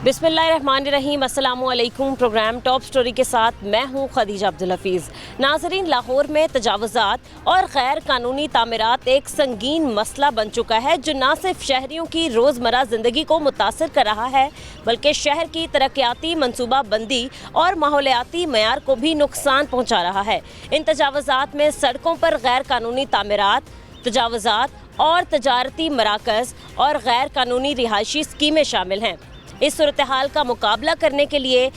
बिस्मिल्लाहिर्रहमानिर्रहीम, अस्सलामुअलैकुम। Programme top story के साथ मैं हूँ खदीजा अब्दुल हफीज़। नाज़रीन, लाहौर में तजावुज़ात और गैर कानूनी तामीरात एक संगीन मसला बन चुका है जो न सिर्फ शहरियों की रोज़मर्रा ज़िंदगी को मुतासर कर रहा है बल्कि शहर की तरक्याती मनसूबा बंदी और माहौलियाती मयार को भी नुकसान पहुँचा रहा है। इन तजावुज़ात में सड़कों पर गैर कानूनी तामीरात, तजावुज़ात और तजारती मराकज़ और गैर कानूनी रिहायशी स्कीमें शामिल हैं। इस सूरत हाल का मुकाबला करने के लिए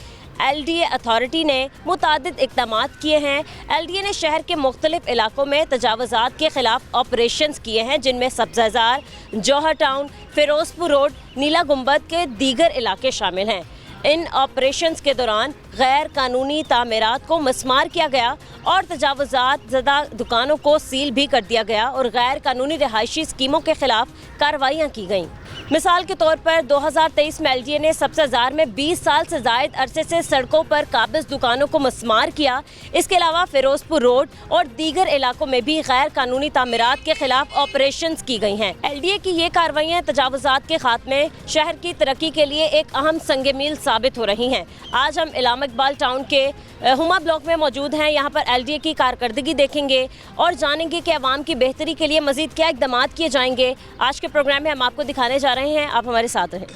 LDA अथॉरिटी ने मुतादिद इक़दामात किए हैं। LDA ने शहर के मुख्तलिफ इलाकों में तजावुज़ात के ख़िलाफ़ ऑपरेशंस किए हैं, जिनमें सब्ज़ाज़ार, जौहर टाउन, फ़िरोज़पुर रोड, नीला गुंबद के दीगर इलाके शामिल हैं। इन ऑपरेशंस के दौरान गैर कानूनी तामीरात को मस्मार किया गया और तजावुज़ात ज़दा दुकानों को सील भी कर दिया गया और गैर कानूनी रिहायशी स्कीमों के ख़िलाफ़ कार्रवाइयाँ की गईं। मिसाल के तौर पर 2023 में LDA ने सब्ज़ाज़ार में 20 साल से ज़ायद अरसे से सड़कों पर काबिज़ दुकानों को मस्मार किया। इसके अलावा फ़िरोज़पुर रोड और दीगर इलाकों में भी गैर कानूनी तामीरात के ख़िलाफ़ ऑपरेशंस की गई हैं। LDA की ये कार्रवाइयाँ तजावुज़ात के खात्मे, शहर की तरक्की के लिए एक अहम संग मील साबित हो रही हैं। आज हम इलामा इकबाल टाउन के हुमा ब्लॉक में मौजूद हैं। यहाँ पर LDA की कारकर्दगी देखेंगे और जानेंगे कि आवाम की बेहतरी के लिए मज़ीद क्या इक़दामात किए जाएंगे। आज के प्रोग्राम में हम आपको दिखाने जा रहे हैं, आप हमारे साथ रहें।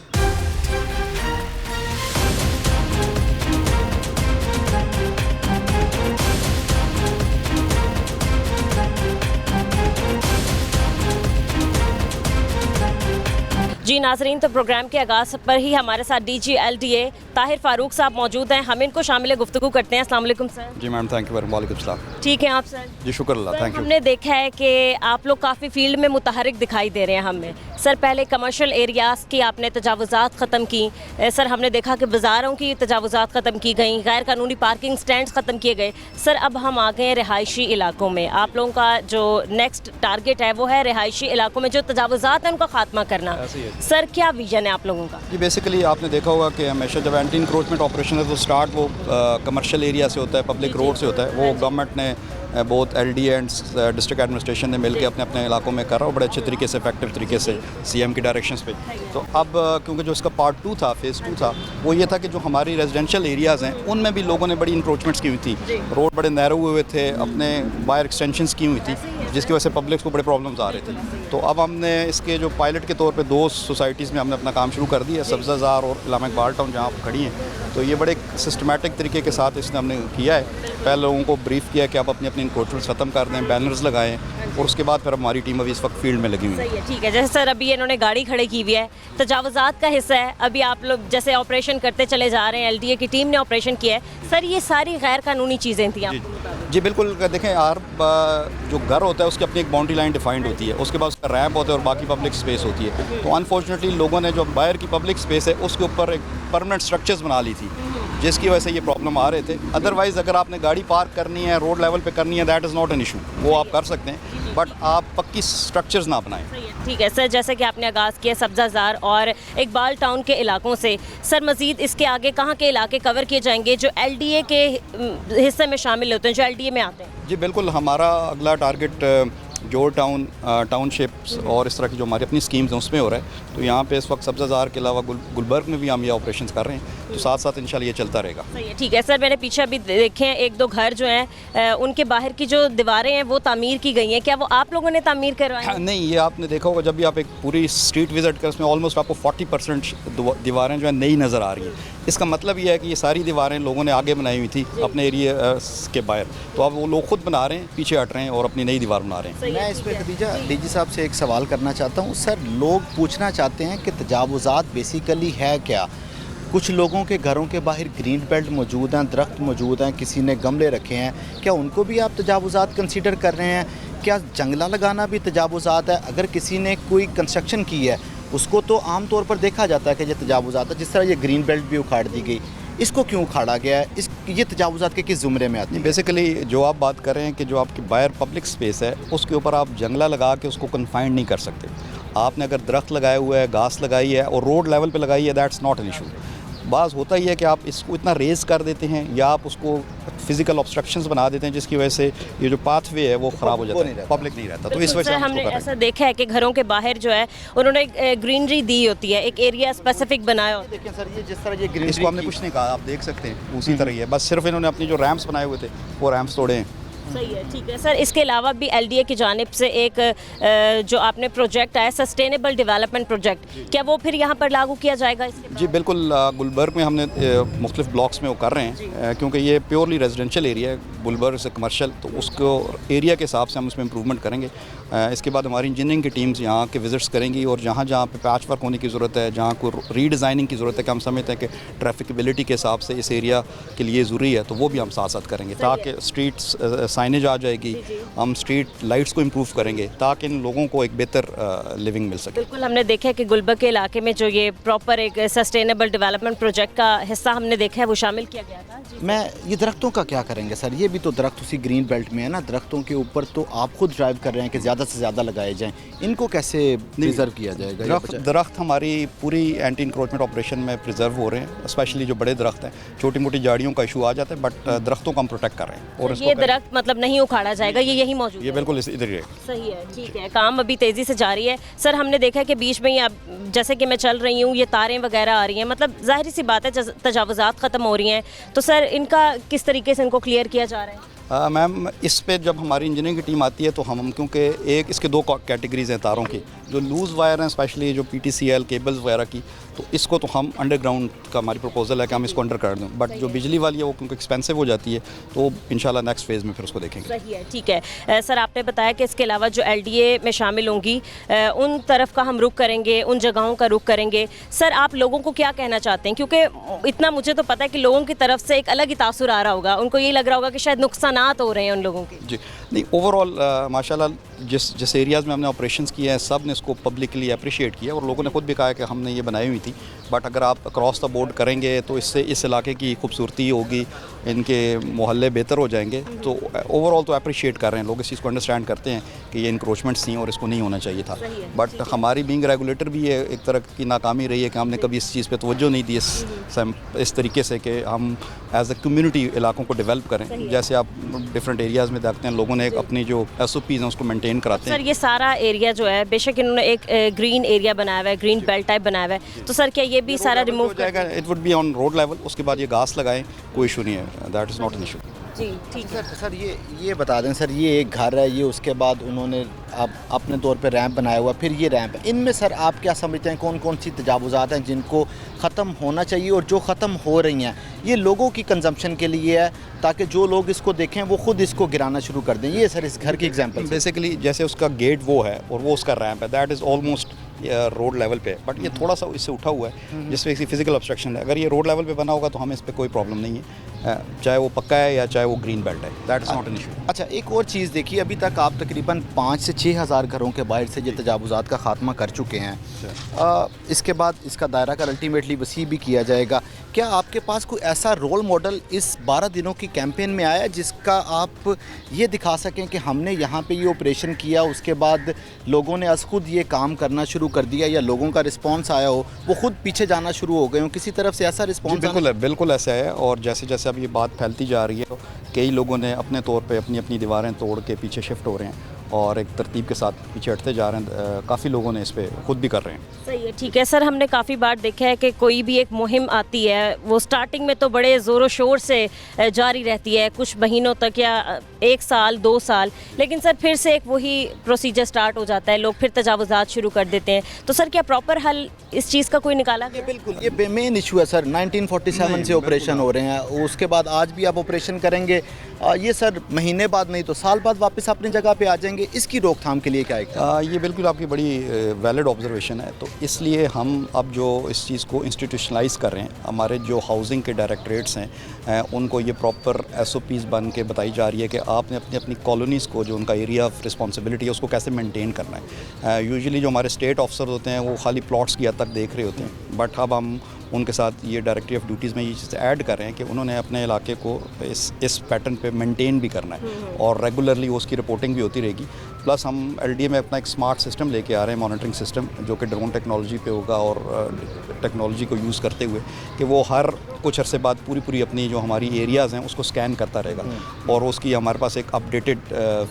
जी नाज़रीन, तो प्रोग्राम के आगाज़ पर ही हमारे साथ DG LDA ताहिर फ़ारूक साहब मौजूद हैं। हम इनको शामिल गुफ्तगू करते हैं। अस्सलाम वालेकुम सर। जी मैम, थैंक यू। वालेकुम सलाम। ठीक है आप सर? जी शुक्र अल्लाह, थैंक यू। हमने देखा है कि आप लोग काफ़ी फील्ड में मुतहरिक दिखाई दे रहे हैं हमें। सर, पहले कमर्शियल एरियाज़ की आपने तजावुज़ात ख़त्म की। सर, हमने देखा कि बाज़ारों की तजावुज़ात ख़त्म की गई, गैर कानूनी पार्किंग स्टैंड ख़त्म किए गए। सर, अब हम आ गए हैं रिहायशी इलाकों में। आप लोगों का जो नेक्स्ट टारगेट है वो है रिहायशी इलाकों में जो तजावुज़ात हैं उनका खात्मा करना। सर, क्या विजन है आप लोगों का? जी बेसिकली आपने देखा होगा कि हमेशा जब एंटी इंक्रोचमेंट ऑपरेशन है तो स्टार्ट वो कमर्शियल एरिया से होता है, पब्लिक रोड से होता है। वो गवर्नमेंट ने बहुत LDA एंड डिस्ट्रिक्ट एडमिनिस्ट्रेशन ने मिलकर अपने अपने इलाकों में करा और बड़े अच्छे तरीके से, इफेक्टिव तरीके से CM की डायरेक्शंस पे। तो अब क्योंकि जो इसका पार्ट 2 था, फेज़ 2 था, वो ये था कि जो हमारी रेजिडेंशियल एरियाज़ हैं उनमें भी लोगों ने बड़ी इंक्रोचमेंट्स की हुई थी। रोड बड़े नैरो हुए थे, अपने बाहर एक्सटेंशंस की हुई थी, जिसकी वजह से पब्लिक को बड़े प्रॉब्लम्स आ रहे थे। तो अब हमने इसके जो पायलट के तौर पे 2 सोसाइटीज़ में हमने अपना काम शुरू कर दिया, सब्ज़ाज़ार और इलामा इकबाल टाउन, जहाँ आप खड़ी हैं। तो ये बड़े सिस्टमेटिक तरीके के साथ इसने हमने किया है। पहले लोगों को ब्रीफ किया कि आप अपनी अपनी इंक्रोचमेंट्स ख़त्म कर दें, बैनर्स लगाएं, और उसके बाद फिर हमारी टीम अभी इस वक्त फील्ड में लगी हुई है। ठीक है। जैसे सर अभी इन्होंने गाड़ी खड़ी की हुई है, तजावुज़ात का हिस्सा है। अभी आप लोग जैसे ऑपरेशन करते चले जा रहे हैं, LDA की टीम ने ऑपरेशन किया है। सर, ये सारी गैर कानूनी चीज़ें थी जी बिल्कुल। देखें यार, जो घर होता है उसकी अपनी एक बाउंड्री लाइन डिफाइंड होती है, उसके बाद उसका रैंप होता है और बाकी पब्लिक स्पेस होती है। तो अनफॉर्चुनेटली लोगों ने जो बाहर की पब्लिक स्पेस है उसके ऊपर एक परमानेंट स्ट्रक्चर्स बना ली थी, जिसकी वजह से ये प्रॉब्लम आ रहे थे। अदरवाइज़ अगर आपने गाड़ी पार्क करनी है, रोड लेवल पे करनी है, that is not an issue, वो आप कर सकते हैं, बट आप पक्की स्ट्रक्चर्स ना बनाएं। ठीक है सर, जैसे कि आपने आगाज़ किया सब्ज़ाज़ार और इकबाल टाउन के इलाकों से, सर मज़ीद इसके आगे कहाँ के इलाके कवर किए जाएंगे जो LDA के हिस्से में शामिल होते हैं, जो LDA में आते हैं? जी बिल्कुल, हमारा अगला टारगेट जोर टाउन, टाउनशिप्स और इस तरह की जो हमारी अपनी स्कीम्स हैं उसमें हो रहा है। तो यहाँ पे इस वक्त सब्ज़ाज़ार के अलावा गुलबर्ग में भी हम ये ऑपरेशंस कर रहे हैं, तो साथ साथ इंशाल्लाह ये चलता रहेगा। सही है। ठीक है सर, मैंने पीछे अभी देखे हैं 1-2 घर जो हैं उनके बाहर की जो दीवारें हैं वो तामीर की गई हैं। क्या वो आप लोगों ने तामीर करवाई हैं? नहीं, ये आपने देखा होगा जब भी आप एक पूरी स्ट्रीट विज़िट करें, उसमें ऑलमोस्ट आपको 40% दीवारें जो है नई नज़र आ रही हैं। इसका मतलब ये है कि ये सारी दीवारें लोगों ने आगे बनाई हुई थी अपने एरिया के बाहर, तो अब वो लोग खुद बना रहे हैं, पीछे हट रहे हैं और अपनी नई दीवार बना रहे हैं। मैं इस पर खदीजा DG साहब से एक सवाल करना चाहता हूँ। सर, लोग पूछना चाहते हैं कि तजावुज़ात बेसिकली है क्या? कुछ लोगों के घरों के बाहर ग्रीन बेल्ट मौजूद हैं, दरख्त मौजूद हैं, किसी ने गमले रखे हैं, क्या उनको भी आप तजावुज़ात कंसीडर कर रहे हैं? क्या जंगला लगाना भी तजावुज़ात है? अगर किसी ने कोई कंस्ट्रक्शन की है उसको तो आम तौर पर देखा जाता है कि ये तजावुज़ात है। जिस तरह ये ग्रीन बेल्ट भी उखाड़ दी गई, इसको क्यों उखाड़ा गया है? ये तजावुज़ात के किस ज़ुमरे में आती है? बेसिकली जो आप बात कर रहे हैं कि जो आपकी बाहर पब्लिक स्पेस है उसके ऊपर आप जंगला लगा के उसको कन्फाइंड नहीं कर सकते। आपने अगर दरख्त लगाया हुआ है, घास लगाई है और रोड लेवल पे लगाई है, दैट्स नॉट एन इशू। बाज़ होता ही है कि आप इसको इतना रेज़ कर देते हैं या आप उसको फिजिकल ऑब्स्ट्रक्शंस बना देते हैं जिसकी वजह से ये जो पाथवे है वो ख़राब हो जाता है, पब्लिक नहीं रहता। तो इस वजह से हम हमने इसको कर रहे ऐसा देखा है कि घरों के बाहर जो है उन्होंने ग्रीनरी दी होती है, एक एरिया स्पेसिफिक बनाया होता है। देखिए सर, ये जिस तरह ये हैं। ग्रीनरी इसको हमने कुछ नहीं कहा, आप देख सकते हैं उसी तरह ही है, बस सिर्फ इन्होंने अपनी जो रैम्प्स बनाए हुए थे वो रैम्प्स तोड़े हैं। सही है, ठीक है सर। इसके अलावा भी एलडीए की जानिब से एक जो आपने प्रोजेक्ट आया सस्टेनेबल डेवलपमेंट प्रोजेक्ट, क्या वो फिर यहाँ पर लागू किया जाएगा इसके बाद? जी बिल्कुल, गुलबर्ग में हमने मुख्तलिफ ब्लॉक्स में वो कर रहे हैं क्योंकि ये प्योरली रेजिडेंशियल एरिया है, गुलबर्ग से कमर्शियल, तो उसको एरिया के हिसाब से हम उसमें इम्प्रूवमेंट करेंगे। इसके बाद हमारी इंजीनियरिंग की टीम्स यहाँ के विजिट्स करेंगी और जहाँ जहाँ पे पैच वर्क होने की ज़रूरत है, जहाँ को रीडिज़ाइनिंग की ज़रूरत है कि हम समझते हैं कि ट्रैफिकेबिलिटी के हिसाब से इस एरिया के लिए ज़रूरी है, तो वो भी हम साथ साथ करेंगे ताकि स्ट्रीट साइनेज आ जाएगी, हम स्ट्रीट लाइट्स को इम्प्रूव करेंगे ताकि इन लोगों को एक बेहतर लिविंग मिल सके। बिल्कुल, हमने देखा है कि गुलबर्ग के इलाके में जो ये प्रॉपर एक सस्टेनेबल डेवलपमेंट प्रोजेक्ट का हिस्सा हमने देखा है वो शामिल किया गया था। जी। मैं ये दरख्तों का क्या करेंगे सर? ये भी तो दरख्त उसी ग्रीन बेल्ट में है ना, दरख्तों के ऊपर तो आप खुद ड्राइव कर रहे हैं कि ज़्यादा से ज़्यादा लगाए जाएं, इनको कैसे प्रिजर्व किया जाएगा? दरख्त हमारी पूरी एंटी इंक्रोचमेंट ऑपरेशन में प्रिजर्व हो रहे हैं, स्पेशली जो बड़े दरख्त हैं। छोटी मोटी झाड़ियों का इशू आ जाता है बट दरख्तों को हम प्रोटेक्ट कर रहे हैं। और ये दरख्त मतलब नहीं उखाड़ा जाएगा, ये यही मौजूद ये है? बिल्कुल इधर ही रहेगा। सही है, ठीक है। काम अभी तेज़ी से जारी है सर। हमने देखा है कि बीच में ही अब जैसे कि मैं चल रही हूँ ये तारें वगैरह आ रही हैं, मतलब जाहिर सी बात है तजावुज़ात ख़त्म हो रही हैं, तो सर इनका किस तरीके से इनको क्लियर किया जा रहा है? मैम, इस पे जब हमारी इंजीनियरिंग की टीम आती है तो हम क्योंकि एक इसके दो कैटेगरीज हैं तारों की, जो लूज़ वायर हैं स्पेशली जो PTCL केबल्स वगैरह की, तो इसको तो हम अंडरग्राउंड का हमारी प्रपोजल है कि हम इसको अंडर कर दें, बट जो बिजली वाली है वो क्योंकि एक्सपेंसिव हो जाती है तो इंशाल्लाह नेक्स्ट फेज़ में फिर उसको देखेंगे। सही है, ठीक है। सर आपने बताया कि इसके अलावा जो LDA में शामिल होंगी उन तरफ का हम रुख करेंगे, उन जगहों का रुख करेंगे। सर आप लोगों को क्या कहना चाहते हैं, क्योंकि इतना मुझे तो पता है कि लोगों की तरफ से एक अलग ही तासुर आ रहा होगा, उनको ये लग रहा होगा कि शायद नुकसानात हो रहे हैं उन लोगों के? जी नहीं, ओवरऑल माशाल्लाह जिस एरियाज़ में हमने ऑपरेशंस किए हैं सब ने इसको पब्लिकली अप्रिशिएट किया और लोगों ने खुद भी कहा है कि हमने ये बनाई हुई थी, बट अगर आप अक्रॉस द बोर्ड करेंगे तो इससे इस इलाके की खूबसूरती होगी, इनके मोहल्ले बेहतर हो जाएंगे। तो ओवरऑल तो अप्रिशिएट कर रहे हैं लोग, इस चीज़ को अंडरस्टैंड करते हैं कि ये इंक्रोचमेंट्स थी और इसको नहीं होना चाहिए था, बट हमारी बीइंग रेगुलेटर भी ये एक तरह की नाकामी रही है कि हमने कभी इस चीज़ पे तवज्जो नहीं दी इस तरीके से कि हम एज ए कम्युनिटी इलाकों को डेवलप करें। जैसे आप डिफरेंट एरियाज़ में देखते हैं लोगों ने अपनी जो SOPs हैं उसको मेंटेन कराते हैं। सर ये सारा एरिया जो है बेशक इन्होंने एक ग्रीन एरिया बनाया हुआ है, ग्रीन बेल्ट टाइप बनाया हुआ है, तो सर क्या ये भी सारा रिमूव हो जाएगा? It would be on road level, उसके बाद ये घास लगाएं, कोई इशू नहीं है, that is not an issue. जी ठीक है। सर ये बता दें सर, ये एक घर है, ये उसके बाद उन्होंने अपने तौर पे रैंप बनाया हुआ, फिर ये रैंप है, इनमें सर आप क्या समझते हैं कौन कौन सी तजावुज़ात हैं जिनको ख़त्म होना चाहिए और जो ख़त्म हो रही हैं ये लोगों की कंजम्पशन के लिए है ताकि जो लोग इसको देखें वो खुद इसको गिराना शुरू कर दें? ये सर इस घर की एग्जांपल बेसिकली जैसे उसका गेट वो है और वो उसका रैंप है, that is almost road level पे, बट ये थोड़ा सा इससे उठा हुआ है जिससे इसकी फिजिकल ऑब्स्ट्रक्शन है। अगर ये रोड लेवल पे बना होगा तो हमें इस पर कोई प्रॉब्लम नहीं है, चाहे वो पक्का है या चाहे वो ग्रीन बेल्ट है, that is not an issue. अच्छा, एक और चीज़ देखिए, अभी तक आप तकरीबन 5 से 6 हज़ार घरों के बाहर से ये तजावुज़ात का खात्मा कर चुके हैं। इसके बाद इसका दायरा का अल्टीमेटली वसी भी किया जाएगा। क्या आपके पास कोई ऐसा रोल मॉडल इस 12 दिनों की कैंपेन में आया जिसका आप ये दिखा सकें कि हमने यहाँ पे ये ऑपरेशन किया, उसके बाद लोगों ने अस खुद ये काम करना शुरू कर दिया, या लोगों का रिस्पांस आया हो, वो खुद पीछे जाना शुरू हो गए हो, किसी तरफ से ऐसा रिस्पांस? बिल्कुल ऐसा है, और जैसे जैसे अब ये बात फैलती जा रही है तो कई लोगों ने अपने तौर पे अपनी अपनी दीवारें तोड़ के पीछे शिफ्ट हो रहे हैं और एक तरतीब के साथ पीछे हटते जा रहे हैं। काफ़ी लोगों ने इस पे खुद भी कर रहे हैं। सही है, ठीक है सर। हमने काफ़ी बार देखा है कि कोई भी एक मुहिम आती है वो स्टार्टिंग में तो बड़े ज़ोरों शोर से जारी रहती है, कुछ महीनों तक या 1 साल 2 साल, लेकिन सर फिर से एक वही प्रोसीजर स्टार्ट हो जाता है, लोग फिर तजावुज़ात शुरू कर देते हैं। तो सर क्या प्रॉपर हल इस चीज़ का कोई निकाला गया? बिल्कुल, ये मेन इशू है सर। 1947 से ऑपरेशन हो रहे हैं, उसके बाद आज भी आप ऑपरेशन करेंगे, ये सर महीने बाद नहीं तो साल बाद वापस अपनी जगह पे आ जाएंगे। इसकी रोकथाम के लिए क्या है? ये बिल्कुल आपकी बड़ी वैलिड ऑब्जर्वेशन है। तो इसलिए हम अब जो इस चीज़ को इंस्टीट्यूशनलाइज कर रहे हैं, हमारे जो हाउसिंग के डायरेक्टरेट्स हैं उनको ये प्रॉपर SOPs बन के बताई जा रही है कि आपने अपनी अपनी कॉलोनीज़ को, जो उनका एरिया ऑफ रिस्पॉन्सिबिलिटी है, उसको कैसे मेंटेन करना है। यूजुअली जो हमारे स्टेट ऑफिसर होते हैं वो खाली प्लॉट्स की हद तक देख रहे होते हैं, बट अब हम उनके साथ ये डायरेक्टरी ऑफ ड्यूटीज़ में ये चीज़ ऐड कर रहे हैं कि उन्होंने अपने इलाके को इस पैटर्न पे मेंटेन भी करना है और रेगुलरली उसकी रिपोर्टिंग भी होती रहेगी। प्लस हम एलडीए में अपना एक स्मार्ट सिस्टम लेके आ रहे हैं, मॉनिटरिंग सिस्टम, जो कि ड्रोन टेक्नोलॉजी पे होगा और टेक्नोलॉजी को यूज़ करते हुए कि वो हर कुछ अरसे बाद पूरी अपनी जो हमारी एरियाज़ हैं उसको स्कैन करता रहेगा और उसकी हमारे पास एक अपडेटेड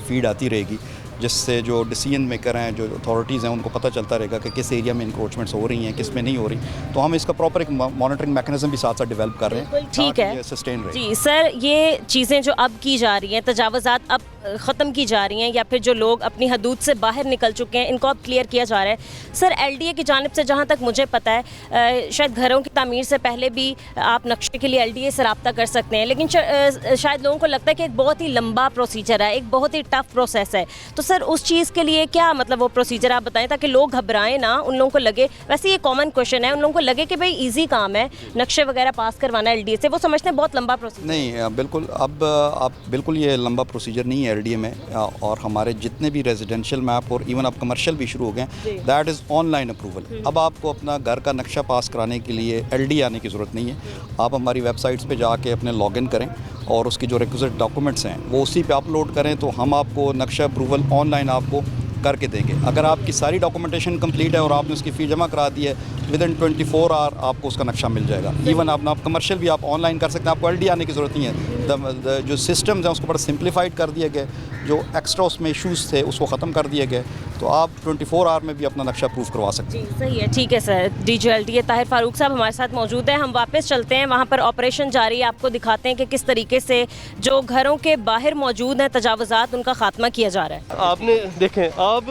फीड आती रहेगी, जिससे जो डिसीजन मेकर हैं, जो अथॉरिटीज़ हैं, उनको पता चलता रहेगा कि किस एरिया में इंक्रोचमेंट्स हो रही हैं, किस में नहीं हो रही। तो हम इसका प्रॉपर एक मॉनिटरिंग मैकेनिज्म भी साथ साथ डेवलप कर रहे हैं। ठीक है सस्टेन रहे। जी सर, ये चीज़ें जो अब की जा रही हैं, तजावज़ात अब ख़त्म की जा रही हैं या फिर जो लोग अपनी हदूद से बाहर निकल चुके हैं, इनको अब क्लियर किया जा रहा है। सर एलडीए की जानिब से जहाँ तक मुझे पता है, शायद घरों की तामीर से पहले भी आप नक्शे के लिए एलडीए से रब्ता कर सकते हैं, लेकिन शायद लोगों को लगता है कि एक बहुत ही लंबा प्रोसीजर है, एक बहुत ही टफ प्रोसेस है। तो सर उस चीज़ के लिए क्या मतलब वो प्रोसीजर आप बताएं ताकि लोग घबराएं ना, उन लोगों को लगे, वैसे ये कॉमन क्वेश्चन है, उन लोगों को लगे कि भाई ईजी काम है नक्शे वगैरह पास करवाना एलडीए से, वो समझते हैं बहुत लंबा प्रोसीजर। नहीं, बिल्कुल अब आप बिल्कुल ये लंबा प्रोसीजर नहीं है एलडीए में, और हमारे जितने भी रेजिडेंशियल मैप और इवन अब कमर्शियल भी शुरू हो गए, दैट इज़ ऑनलाइन अप्रूवल। अब आपको अपना घर का नक्शा पास कराने के लिए एलडीए आने की ज़रूरत नहीं है। आप हमारी वेबसाइट्स पे जाके अपने लॉगिन करें और उसकी जो रिक्विजिट डॉक्यूमेंट्स हैं वो उसी पे अपलोड करें, तो हम आपको नक्शा अप्रूवल ऑनलाइन आपको करके देंगे। अगर आपकी सारी डॉक्यूमेंटेशन कंप्लीट है और आपने उसकी फ़ी जमा करा दी है, विदिन 24 आवर आपको उसका नक्शा मिल जाएगा। इवन आप कमर्शियल भी आप ऑनलाइन कर सकते हैं, आपको एलडीए आने की ज़रूरत नहीं है। जो सिस्टम्स हैं उसको बड़ा सिंप्लीफाइड कर दिए गए, जो एक्स्ट्रा उसमें इशूज़ थे उसको ख़त्म कर दिए गए, तो आप 24 आवर में भी अपना नक्शा प्रूफ करवा सकते हैं। सही है, ठीक है sir. DG LDA Tahir Farooq साहब हमारे साथ मौजूद हैं। हम वापस चलते हैं, वहाँ पर ऑपरेशन जारी है, आपको दिखाते हैं कि किस तरीके से जो घरों के बाहर मौजूद हैं तजावज़ात, उनका खात्मा किया जा रहा है। आपने देखें, आप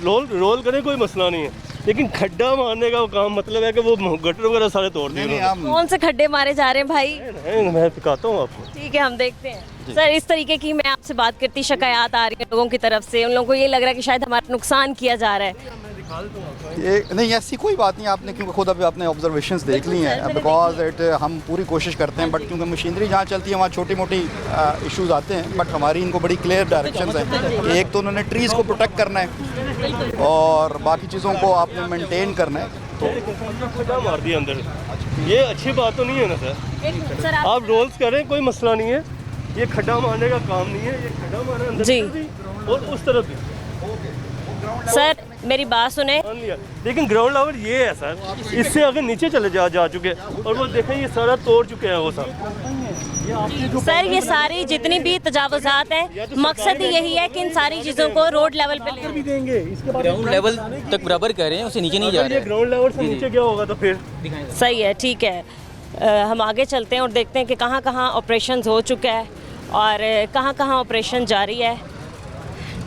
रोल करें कोई मसला नहीं है, लेकिन खड्डा मारने का काम मतलब है कि वो गटर वगैरह सारे तोड़ दिए। कौन से खड्डे मारे जा रहे हैं भाई? मैं दिखाता हूँ आपको। ठीक है, हम देखते हैं। सर इस तरीके की मैं आपसे बात करती, शिकायत आ रही है लोगों की तरफ से, उन लोगों को ये लग रहा है कि शायद हमारा नुकसान किया जा रहा है। ये नहीं, ऐसी कोई बात नहीं, आपने क्योंकि खुद अभी आपने ऑब्जर्वेशंस देख ली हैं, बिकॉज इट हम पूरी कोशिश करते हैं, बट क्योंकि मशीनरी जहाँ चलती है वहाँ छोटी मोटी इश्यूज आते हैं, बट हमारी इनको बड़ी क्लियर डायरेक्शंस हैं कि एक तो उन्होंने ट्रीज़ को प्रोटेक्ट करना है और बाकी चीज़ों को आपने मेंटेन करना है। खड्डा मार दिया अंदर, ये अच्छी बात तो नहीं है ना सर। आप रोल्स करें, कोई मसला नहीं है, ये खड्डा मारने का काम नहीं है, ये खड्डा मारना अंदर जी भी और उस तरफ भी। सर मेरी बात सुने, लेकिन ग्राउंड लेवल ये है सर, इससे अगर नीचे चले जा चुके हैं और वो देखें ये सारा तोड़ चुके हैं वो सब। सर ये सारी जितनी भी तजावज़ात हैं, मकसद ही यही है कि इन सारी चीज़ों को रोड लेवल पे ले देंगे, ग्राउंड लेवल तक बराबर कर रहे हैं, उससे नीचे नहीं जा रहे हैं। ग्राउंड लेवल से नीचे क्या होगा तो फिर सही है, ठीक है। हम आगे चलते हैं और देखते हैं कि कहाँ कहाँ ऑपरेशन हो चुका है और कहाँ कहाँ ऑपरेशन जारी है।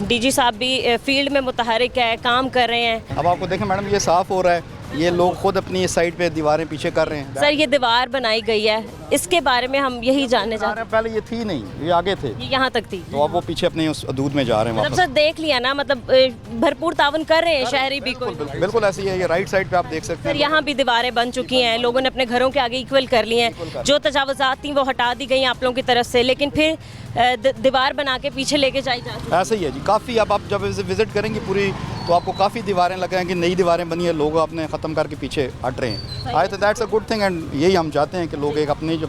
डीजी साहब भी फील्ड में मुतहरिक है, काम कर रहे हैं। अब आपको देखें मैडम, ये साफ़ हो रहा है, ये लोग खुद अपनी साइड पे दीवारें पीछे कर रहे हैं। सर ये दीवार बनाई गई है, इसके बारे में हम यही जानने चाहते हैं। पहले ये थी नहीं, ये आगे थे, ये यहाँ तक थी, तो अब वो पीछे अपने उस हदूद में जा रहे हैं मतलब वापस। सर देख लिया ना, मतलब भरपूर तावन कर रहे हैं शहरी भी। कोई बिल्कुल ऐसी है, ये राइट साइड पे आप देख सकते सर हैं। यहाँ भी दीवारें बन चुकी हैं, लोगों ने अपने घरों के आगे इक्वल कर लिए हैं, जो तजावज़ात थी वो हटा दी गई आप लोगों की तरफ से, लेकिन फिर दीवार बना के पीछे लेके जाई जा रही है। ऐसा ही है जी, काफ़ी। अब आप जब विज़िट करेंगे पूरी, तो आपको काफ़ी दीवारें लगेंगी, नई दीवारें बनी है, लोग अपने ख़त्म करके पीछे हट रहे हैं। आई तो that's a good thing, and यही हम चाहते हैं कि लोग एक अपनी जो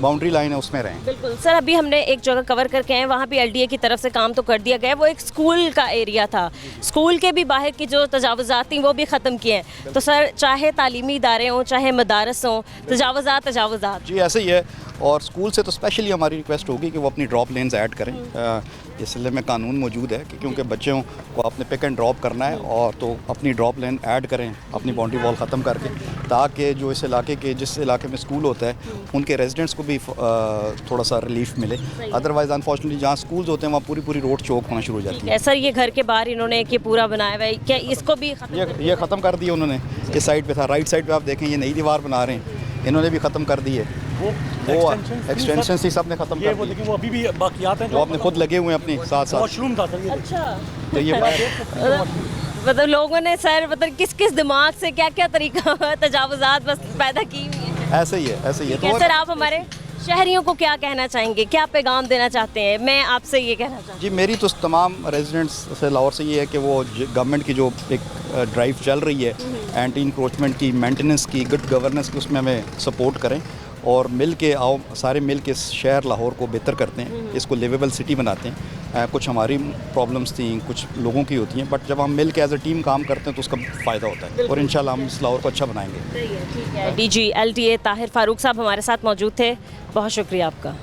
बाउंड्री लाइन है उसमें रहें। बिल्कुल सर, अभी हमने एक जगह कवर करके आए, वहाँ भी एलडीए की तरफ से काम तो कर दिया गया, वो एक स्कूल का एरिया था, स्कूल के भी बाहर की जो तजावज़ात थी वो भी ख़त्म किए हैं। तो सर चाहे तालीमी इदारे हों, चाहे मदारस हों, तजावज़ात जी ऐसे ही है, और स्कूल से तो स्पेशली हमारी रिक्वेस्ट होगी कि वो अपनी ड्रॉप लेन्स ऐड करें। इस सिलसिले में कानून मौजूद है कि क्योंकि बच्चों को अपने पिक एंड ड्रॉप करना है, और तो अपनी ड्रॉप लेन ऐड करें अपनी बाउंड्री वॉल ख़त्म करके, ताकि जो इस इलाके के जिस इलाके में स्कूल होता है उनके रेजिडेंट्स को भी थोड़ा सा रिलीफ मिले। अदरवाइज़ अनफॉर्चुनेटली जहाँ स्कूल्स होते हैं वहाँ पूरी रोड चौक होना शुरू हो जाती है। सर ये घर के बाहर इन्होंने एक ये पूरा बनाया हुआ है, क्या इसको भी ये ख़त्म कर दिया उन्होंने? इस साइड पे था, राइट साइड पे आप देखें ये नई दीवार बना रहे हैं, इन्होंने भी ख़त्म कर दी है। वो एक्सटेंशन ही सब ने ख़त्म कर दी, लेकिन वो अभी भी बाकियात हैं, वो अपने खुद लगे हुए हैं अपने साथ। वॉशरूम था सर ये। अच्छा, तो ये मतलब लोगों ने सर मतलब किस दिमाग से क्या क्या तरीका तजावज़ात बस पैदा की हुई है। ऐसे ही है, ऐसे ही है। तो सर आप हमारे शहरियों को क्या कहना चाहेंगे, क्या पैगाम देना चाहते हैं? मैं आपसे ये कहना चाहती जी मेरी तो तमाम रेजिडेंट्स से लाहौर से ये है कि वो गवर्नमेंट की जो एक ड्राइव चल रही है एंटी इंक्रोचमेंट की, मेंटेनेंस की, गुड गवर्नेंस की, उसमें हमें सपोर्ट करें और मिल के आओ, सारे मिल के शहर लाहौर को बेहतर करते हैं, इसको लिवेबल सिटी बनाते हैं। कुछ हमारी प्रॉब्लम्स थी, कुछ लोगों की होती हैं, बट जब हम मिल के एज अ टीम काम करते हैं तो उसका फ़ायदा होता है और इंशाल्लाह हम इस लाहौर को अच्छा बनाएंगे। ठीक है। DG LTA ताहिर फारूक साहब हमारे साथ मौजूद थे, बहुत शुक्रिया आपका।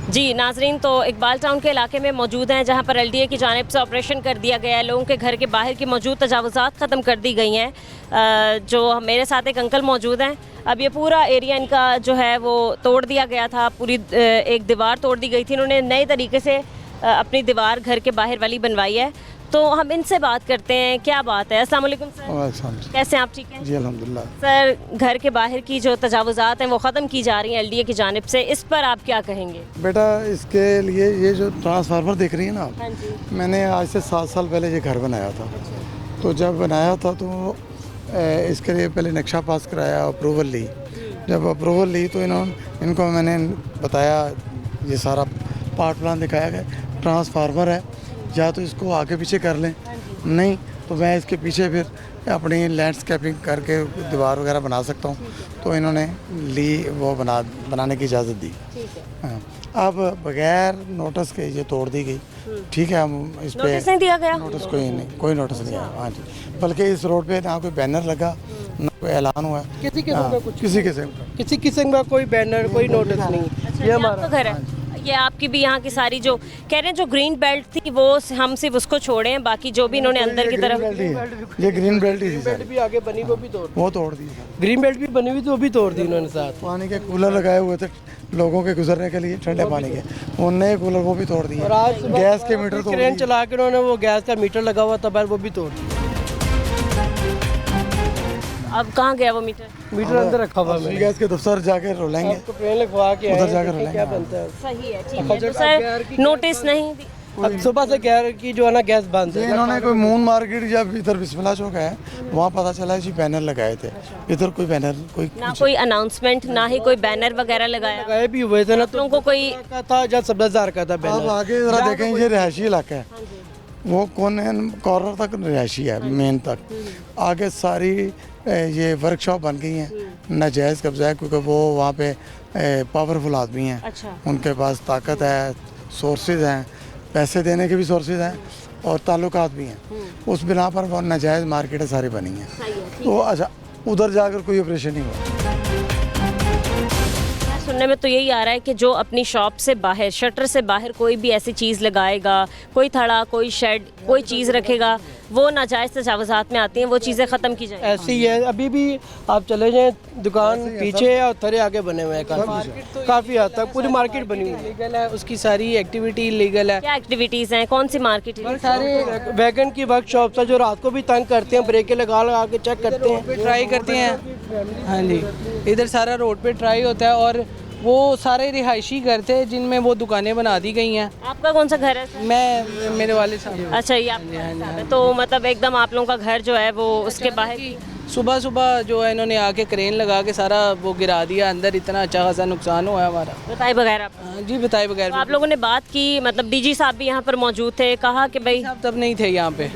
जी नाजरीन, तो इकबाल टाउन के इलाके में मौजूद हैं जहां पर LTA की जानिब से ऑपरेशन कर दिया गया है। लोगों के घर के बाहर की मौजूद तजावुज़ात ख़त्म कर दी गई हैं। जो मेरे साथ एक अंकल मौजूद हैं, अब ये पूरा एरिया इनका जो है वो तोड़ दिया गया था, पूरी एक दीवार तोड़ दी गई थी, इन्होंने नए तरीके से अपनी दीवार घर के बाहर वाली बनवाई है। तो हम इनसे बात करते हैं, क्या बात है। अस्सलाम वालेकुम सर, कैसे हैं आप? ठीक हैं जी अल्हम्दुलिल्लाह। सर, घर के बाहर की जो तजावुज़ात हैं वो ख़त्म की जा रही हैं LTA की जानिब से, इस पर आप क्या कहेंगे? बेटा इसके लिए ये जो ट्रांसफार्मर देख रही है ना आप, हाँ जी। मैंने आज से 7 साल पहले ये घर बनाया था। तो जब बनाया था तो इसके लिए पहले नक्शा पास कराया, अप्रूवल ली। जब अप्रूवल ली तो इनको मैंने बताया, ये सारा पार्ट प्लान दिखाया गया, ट्रांसफार्मर है या तो इसको आगे पीछे कर लें, नहीं तो मैं इसके पीछे फिर अपनी लैंडस्केपिंग करके दीवार वगैरह बना सकता हूँ। तो इन्होंने ली, वो बनाने की इजाज़त दी। हाँ, अब बगैर नोटिस के ये तोड़ दी गई। ठीक है, हम इस पे नोटिस नहीं दिया गया? नोटिस कोई नोटिस नहीं आया। हाँ जी, बल्कि इस रोड पे ना कोई बैनर लगा, ना कोई ऐलान हुआ, किसी किस्म का कुछ, किसी किस्म का कोई बैनर, कोई नोटिस नहीं। अच्छा, ये आपका घर है? ये आपकी भी यहाँ की सारी जो कह रहे हैं जो ग्रीन बेल्ट थी वो हम सिर्फ उसको छोड़े हैं, बाकी जो भी इन्होंने अंदर की तरफ ये ग्रीन बेल्ट ही थी बेल्ट भी आगे बनी वो भी तोड़ दी। ग्रीन बेल्ट भी बनी हुई थी वो भी तोड़ दी इन्होंने। साथ पानी के कूलर लगाए हुए थे लोगों के गुजरने के लिए, ठंडे पानी के, वो नए कूलर वो भी तोड़ दिए। और आज गैस के मीटर तोड़ क्रेन दिए। चला के उन्होंने वो गैस का मीटर लगा हुआ था बाहर, वो भी तोड़ दिया। अब कहाँ गया वो मीटर? मीटर अंदर रखा हुआ है। गैस के दफ्तर जाके रोलेंगे, ट्रेन लिखवा के उधर जाकर रोलेंगे। क्या बनता है। सही है, ठीक है। तो सर नोटिस नहीं दी? अब सुबह से कह रहे कि जो है ना गैस बंद है। इन्होंने कोई मून मार्केट या इधर बिस्मिल्ला चौक है, वहाँ पता चला जी बैनर लगाए थे, इधर कोई बैनर ना कोई अनाउंसमेंट, ना ही कोई बैनर वगैरह लगाया। लगाए भी हुए थे ना, तो लोगों को कोई का था जब 70,000 का था अब बैनर। आगे जरा देखें, ये रिहायशी इलाका है, वो कॉर्नर तक रिहायशी है, मेन तक। आगे सारी ये वर्कशॉप बन गई हैं, नाजायज़ कब्जा है, क्योंकि वो वहाँ पे पावरफुल आदमी हैं। अच्छा। उनके पास ताकत है, सोर्सेज हैं, पैसे देने के भी सोर्सेज हैं और ताल्लुकात भी हैं। उस बिना पर वो नाजायज़ मार्केटें सारी बनी हैं। तो अच्छा, उधर जाकर कोई ऑपरेशन नहीं हुआ। सुनने में तो यही आ रहा है कि जो अपनी शॉप से बाहर, शटर से बाहर कोई भी ऐसी चीज़ लगाएगा, कोई थड़ा, कोई शेड, कोई चीज़ रखेगा, वो नाजायज़ तजावुज़ात में आती हैं, वो चीज़ें ख़त्म की जाएंगी। ऐसे ही है, अभी भी आप चले जाएं दुकान पीछे है और थरे आगे बने हुए हैं, काफ़ी हद तक पूरी मार्केट बनी हुई लीगल है, उसकी सारी एक्टिविटी लीगल है। क्या एक्टिविटीज़ हैं, कौन सी मार्केट है? सारे वैगन की वर्कशॉप है जो रात को भी तंग करते हैं, ब्रेकें लगा लगा के चेक करते हैं, ट्राई करते हैं। हाँ जी, इधर सारा रोड पे ट्राई होता है और वो सारे रिहायशी घर थे जिनमें वो दुकानें बना दी गई हैं। आपका कौन सा घर है सर? मैं, मेरे वाले साहब। अच्छा, ये आपका है। तो मतलब एकदम आप लोगों का घर जो है वो उसके बाहर सुबह सुबह जो है इन्होंने आके क्रेन लगा के सारा वो गिरा दिया अंदर, इतना अच्छा खासा नुकसान हुआ है हमारा। बताए बगैर आप? हाँ जी, बताए बगैर। तो आप लोगों ने बात की, मतलब DG साहब भी यहाँ पर मौजूद थे, कहा कि भाई साहब तब नहीं थे यहाँ पे,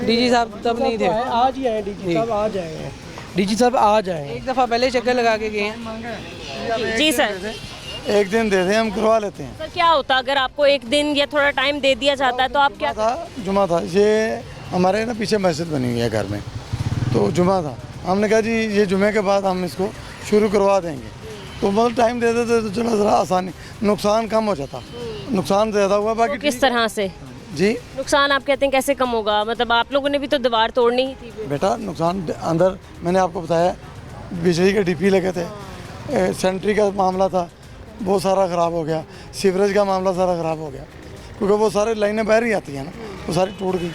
DG साहब तब नहीं थे। आज ही आए DG साहब, आ जाएंगे DG साहब, आ जाएंगे। एक दफ़ा पहले चक्कर लगा के गए हैं। जी सर, एक दिन दे दें, हम करवा लेते हैं। सर क्या होता अगर आपको एक दिन या थोड़ा टाइम दे दिया जाता है तो आप क्या? जुमा था, ये हमारे ना पीछे मस्जिद बनी हुई है घर में, तो जुमा था, हमने कहा जी ये जुमे के बाद हम इसको शुरू करवा देंगे। तो मतलब टाइम दे देते तो चलो ज़रा आसानी, नुकसान कम हो जाता, नुकसान ज़्यादा हुआ। बाकी किस तरह से जी नुकसान आप कहते हैं कैसे कम होगा? मतलब आप लोगों ने भी तो दीवार तोड़नी ही थी। बेटा नुकसान अंदर मैंने आपको बताया, बिजली के DP लगे थे, सेंट्री का मामला था, वो सारा ख़राब हो गया, सीवरेज का मामला सारा ख़राब हो गया, क्योंकि वो सारी लाइनें बाहर ही आती हैं ना, वो सारी टूट गई।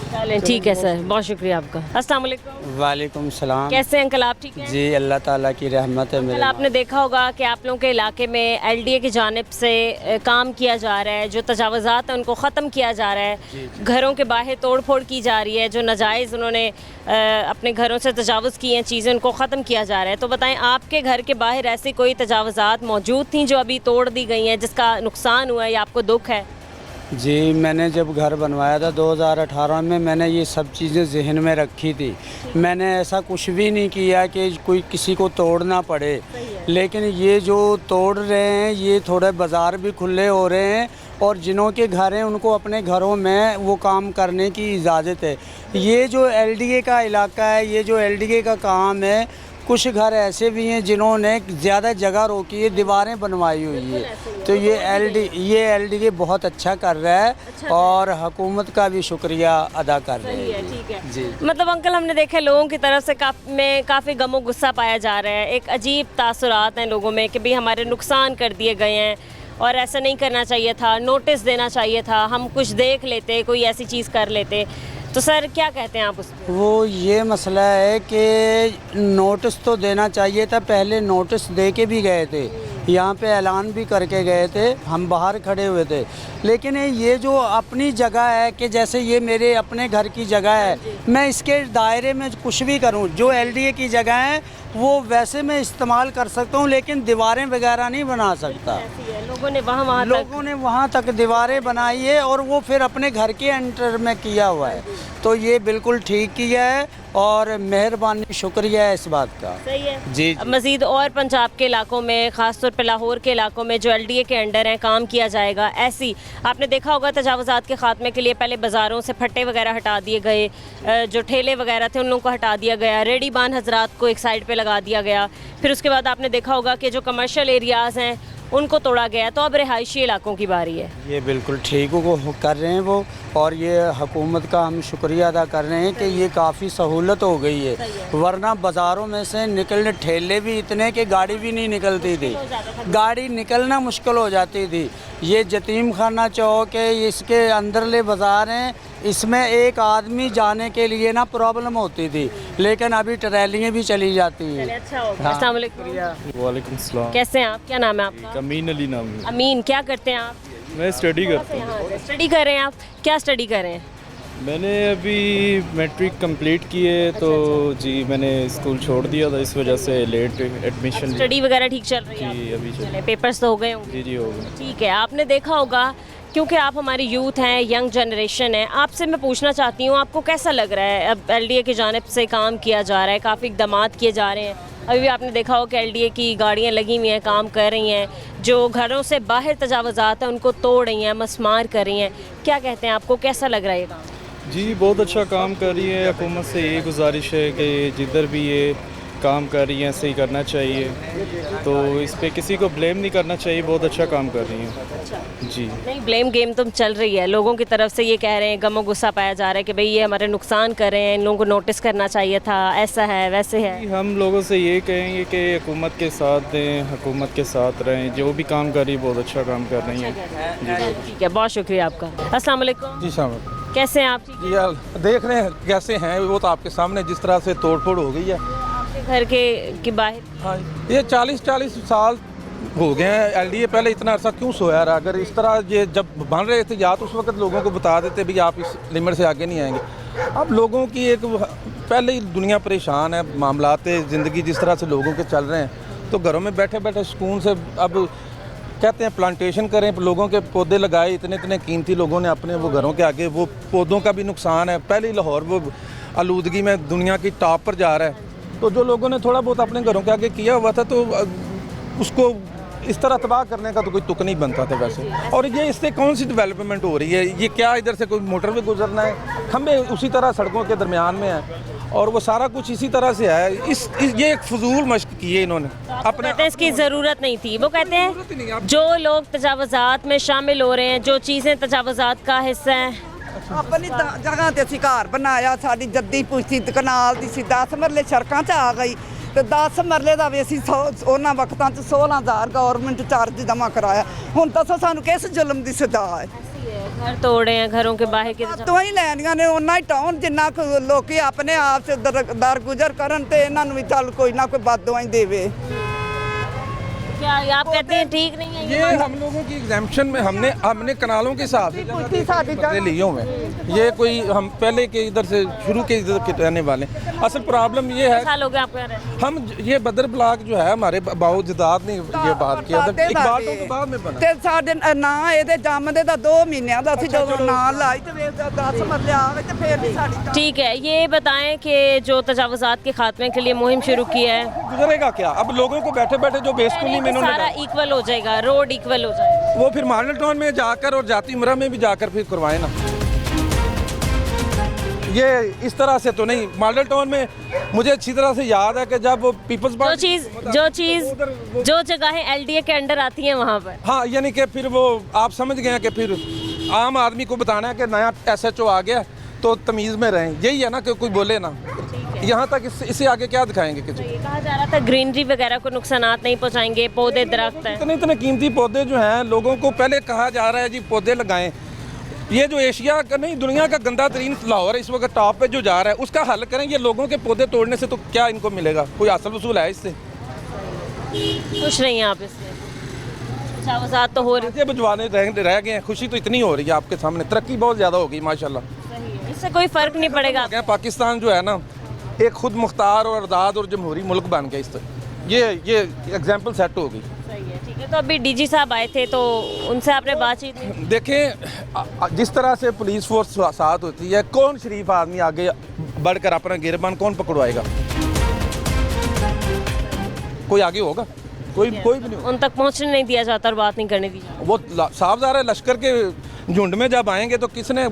चलें ठीक है सर, बहुत शुक्रिया आपका। अस्सलाम वालेकुम। वालेकुम सलाम। कैसे हैं अंकल, आप ठीक हैं? जी अल्लाह ताला की रहमत है कल मेरे। आपने देखा होगा कि आप लोगों के इलाके में एलडीए की जानिब से काम किया जा रहा है, जो तजावज़ात हैं उनको ख़त्म किया जा रहा है, घरों के बाहर तोड़ फोड़ की जा रही है, जो नाजायज़ उन्होंने अपने घरों से तजावज़ की हैं चीज़ें उनको ख़त्म किया जा रहा है। तो बताएं, आपके घर के बाहर ऐसी कोई तजावज़ात मौजूद थी जो अभी तोड़ दी गई हैं, जिसका नुकसान हुआ है या आपको दुख है? जी मैंने जब घर बनवाया था 2018 में, मैंने ये सब चीज़ें जहन में रखी थी। मैंने ऐसा कुछ भी नहीं किया कि कोई किसी को तोड़ना पड़े, लेकिन ये जो तोड़ रहे हैं ये थोड़े बाज़ार भी खुले हो रहे हैं और जिन्हों के घर हैं उनको अपने घरों में वो काम करने की इजाज़त है। ये जो एलडीए का इलाका है, ये जो एलडीए का काम है, कुछ घर ऐसे भी हैं जिन्होंने ज़्यादा जगह रोकी है, दीवारें बनवाई हुई है। तो ये एलडीए बहुत अच्छा कर रहा है और हुकूमत का भी शुक्रिया अदा कर रहे हैं। ठीक है जी। मतलब अंकल, हमने देखा लोगों की तरफ से काफ़ी गमो गुस्सा पाया जा रहा है, एक अजीब तासुरात हैं लोगों में कि भाई हमारे नुकसान कर दिए गए हैं और ऐसा नहीं करना चाहिए था, नोटिस देना चाहिए था, हम कुछ देख लेते, कोई ऐसी चीज़ कर लेते। तो सर क्या कहते हैं आप उस पर? वो ये मसला है कि नोटिस तो देना चाहिए था, पहले नोटिस दे के भी गए थे, यहाँ पे ऐलान भी करके गए थे, हम बाहर खड़े हुए थे। लेकिन ये जो अपनी जगह है कि जैसे ये मेरे अपने घर की जगह है, मैं इसके दायरे में कुछ भी करूँ, जो एलडीए की जगह है वो वैसे मैं इस्तेमाल कर सकता हूँ, लेकिन दीवारें वगैरह नहीं बना सकता। लोगों ने वहाँ तक दीवारें बनाई है और वो फिर अपने घर के एंटर में किया हुआ है। तो ये बिल्कुल ठीक किया है और मेहरबानी, शुक्रिया है इस बात का। सही है जी। मज़ीद और पंजाब के इलाकों में, ख़ासतौर पर लाहौर के इलाकों में जो एलडीए के अंडर हैं काम किया जाएगा। ऐसी आपने देखा होगा तजावज़ात के ख़ात्मे के लिए पहले बाज़ारों से फट्टे वगैरह हटा दिए गए, जो ठेले वगैरह थे उन लोगों को हटा दिया गया, रेडीबान हजरात को एक साइड पर लगा दिया गया। फिर उसके बाद आपने देखा होगा कि जो कमर्शियल एरियाज़ हैं उनको तोड़ा गया। तो अब रिहायशी इलाकों की बारी है। ये बिल्कुल ठीक वो कर रहे हैं वो, और ये हुकूमत का हम शुक्रिया अदा कर रहे हैं कि ये काफ़ी सहूलत हो गई है, वरना बाज़ारों में से निकलने ठेले भी इतने कि गाड़ी भी नहीं निकलती थी, गाड़ी निकलना मुश्किल हो जाती थी। ये यतीम खाना चौक है, इसके अंदरले बाज़ार हैं, इसमें एक आदमी जाने के लिए ना प्रॉब्लम होती थी, लेकिन अभी ट्रैलियाँ भी चली जाती हैं। अच्छा हो गया। अस्सलाम वालेकुम। वालेकुम सलाम। कैसे हैं आप, क्या नाम है आपका? अमीन अली नाम है। अमीन, क्या करते हैं आप? मैं स्टडी करता हूँ। स्टडी कर रहे हैं आप? क्या स्टडी कर रहे हैं? मैंने अभी मैट्रिक कंप्लीट की है, तो जी मैंने स्कूल छोड़ दिया था, इस वजह से लेट एडमिशन। स्टडी वगैरह ठीक चल रही है? जी अभी चले, पेपर्स तो हो गए होंगे? जी हो गए। ठीक है। आपने देखा होगा, क्योंकि आप हमारी यूथ हैं, यंग जनरेशन है, आपसे मैं पूछना चाहती हूँ आपको कैसा लग रहा है? अब एलडीए की जानिब से काम किया जा रहा है, काफ़ी इक़दामात किए जा रहे हैं। अभी भी आपने देखा हो कि एलडीए की गाड़ियाँ लगी हुई हैं, काम कर रही हैं, जो घरों से बाहर तजावज़ात हैं उनको तोड़ रही हैं, मसमार कर रही हैं। क्या कहते हैं, आपको कैसा लग रहा है ये काम? जी बहुत अच्छा काम कर रही है। हुकूमत से ये गुजारिश है कि जिधर भी ये काम कर रही हैं सही करना चाहिए, तो इस पे किसी को ब्लेम नहीं करना चाहिए, बहुत अच्छा काम कर रही हैं। जी नहीं, ब्लेम गेम तो चल रही है, लोगों की तरफ से ये कह रहे हैं, गमो गुस्सा पाया जा रहा है कि भाई ये हमारे नुकसान कर रहे हैं, इन लोगों को नोटिस करना चाहिए था, ऐसा है वैसे है। हम लोगों से ये कहेंगे कि हुकूमत के साथ दें, हुकूमत के साथ रहें, जो भी काम कर रही है बहुत अच्छा काम कर रही हैं। ठीक है, बहुत शुक्रिया आपका। अस्सलाम वालेकुम। जी शाम कैसे हैं आप? जी यार देख रहे हैं कैसे हैं, वो तो आपके सामने जिस तरह से तोड़ फोड़ हो गई है घर के बाहर। हाँ ये 40 साल हो गए हैं। एलडीए पहले इतना अर्सा क्यों सोया रहा? अगर इस तरह ये जब बन रहे थे या तो उस वक्त लोगों को बता देते भी आप इस लिमिट से आगे नहीं आएंगे। अब लोगों की एक पहले ही दुनिया परेशान है, मामलात ज़िंदगी जिस तरह से लोगों के चल रहे हैं, तो घरों में बैठे बैठे सुकून से अब कहते हैं प्लांटेशन करें, लोगों के पौधे लगाए, इतने इतने कीमती लोगों ने अपने वो घरों के आगे, वो पौधों का भी नुकसान है। पहले ही लाहौर वो आलूदगी में दुनिया की टॉप पर जा रहा है, तो जो लोगों ने थोड़ा बहुत अपने घरों के आगे किया हुआ था तो उसको इस तरह तबाह करने का तो कोई तुक नहीं बनता था वैसे। और ये इससे कौन सी डेवलपमेंट हो रही है? ये क्या इधर से कोई मोटर भी गुजरना है, खंबे उसी तरह सड़कों के दरमियान में है और वो सारा कुछ इसी तरह से है। ये एक फजूल मश्क की है इन्होंने अपने। कहते हैं इसकी ज़रूरत नहीं थी। वो कहते हैं जो लोग तजावज़ात में शामिल हो रहे हैं, जो चीज़ें तजावज़ात का हिस्सा हैं, अपनी जगह ते असीं घर बनाया, साडी जद्दी पुश्ती कनाल दी सी 10 मरले सड़कों च आ गई, तो 10 मरले का भी असीं उन्हां वक्तां च 16,000 गौरमेंट चार्ज जमा कराया। हुण दसो सानूं किस जुल्म की सज़ा है? घर तोड़े हैं, घरों के बाहर के ਤੋਂ ਹੀ ਲੈਣੀਆਂ ਨੇ ਉਹਨਾਂ ਹੀ ਟਾਉਣ ਜਿੰਨਾ ਕੁ ਲੋਕੀ ਆਪਣੇ ਆਪ ਸੇ ਦਰਗੁਜ਼ਰ ਕਰਨ ਤੇ ਇਹਨਾਂ ਨੂੰ ਵੀ ਚੱਲ ਕੋਈ ਨਾ ਕੋਈ ਬਦਦੁਆ ਹੀ ਦੇਵੇ। क्या आप कहते हैं ठीक नहीं है ये हम लोगों की एग्जाम्पशन में हमने कनालों के हिसाब से बदले लिए हुए हैं। ये कोई हम पहले के इधर से शुरू के इधर के रहने वाले हैं। असल प्रॉब्लम ये है साल हो गए आपको यहाँ रहते? हम ये बदर ब्लॉक जो है हमारे बाबू जदाद ने ये बात किया था, इकबाल तो बाद में बना ਤੇ ਸਾਡੇ ਨਾ ਇਹਦੇ ਜੰਮਦੇ ਦਾ 2 ਮਹੀਨਿਆਂ ਦਾ ਅਸੀਂ ਜਦੋਂ ਨਾਂ ਲਾਈ ਤੇ ਵੇਖ 10 ਮਰਲੇ ਆ ਗਏ ਤੇ ਫੇਰ ਨਹੀਂ ਸਾਡੀ। ठीक है, ये बताएं कि जो तजावुज़ात के खात्मे के लिए मुहिम शुरू की है, गुजरेगा क्या? अब लोगों को बैठे बैठे जो बेस्कूली में सारा इक्वल हो जाएगा, रोड इक्वल हो जाएगा, वो फिर मॉडल टाउन में जाकर और जाती उम्रा में भी जाकर फिर करवाए ना। ये इस तरह से तो नहीं। मॉडल टाउन में मुझे अच्छी तरह से याद है कि जब पीपल्स जो जगहें एलडीए के अंडर आती हैं वहाँ पर, हाँ, यानी कि फिर वो आप समझ गए हैं कि फिर आम आदमी को बताना है कि नया एसएचओ आ गया तो तमीज़ में रहें। यही है ना कि कोई बोले ना। यहाँ तक इससे आगे क्या दिखाएंगे किसी? ये कहा जा रहा था ग्रीनरी वगैरह को नुकसानात नहीं पहुँचाएंगे, पौधे दरख्त हैं। इतने इतने कीमती पौधे जो हैं लोगों को पहले कहा जा रहा है जी पौधे लगाएं। ये जो एशिया का नहीं दुनिया का गंदा तरीन लाहौर है इस वक्त टॉप पे जो जा रहा है उसका हल करें। ये लोगों के पौधे तोड़ने से तो क्या इनको मिलेगा? कोई हासिल वसूल है इससे? खुश नहीं हैं आप इससे? तजावुज़ात तो हो रही है, भिजवाने रह गए हैं। खुशी तो इतनी हो रही है आपके सामने, तरक्की बहुत ज़्यादा हो गई माशाल्लाह। इससे कोई फ़र्क नहीं पड़ेगा। पाकिस्तान जो है ना एक खुद मुख्तार और आज़ाद और जमहूरी मुल्क बन गया। इस तरह ये एग्जाम्पल सेट हो गई। सही है, ठीक है। तो अभी डीजी साहब आए थे तो उनसे आपने बातचीत की? देखें जिस तरह से पुलिस फोर्स साथ होती है, कौन शरीफ आदमी आगे बढ़कर अपना गिरबान कौन पकड़वाएगा? कोई आगे होगा? कोई भी नहीं। उन तक पहुंचने नहीं दिया जाता और बात नहीं करने दी जाती। वो साफ ज़ाहिर है लश्कर के झुंड में जब आएंगे तो किसने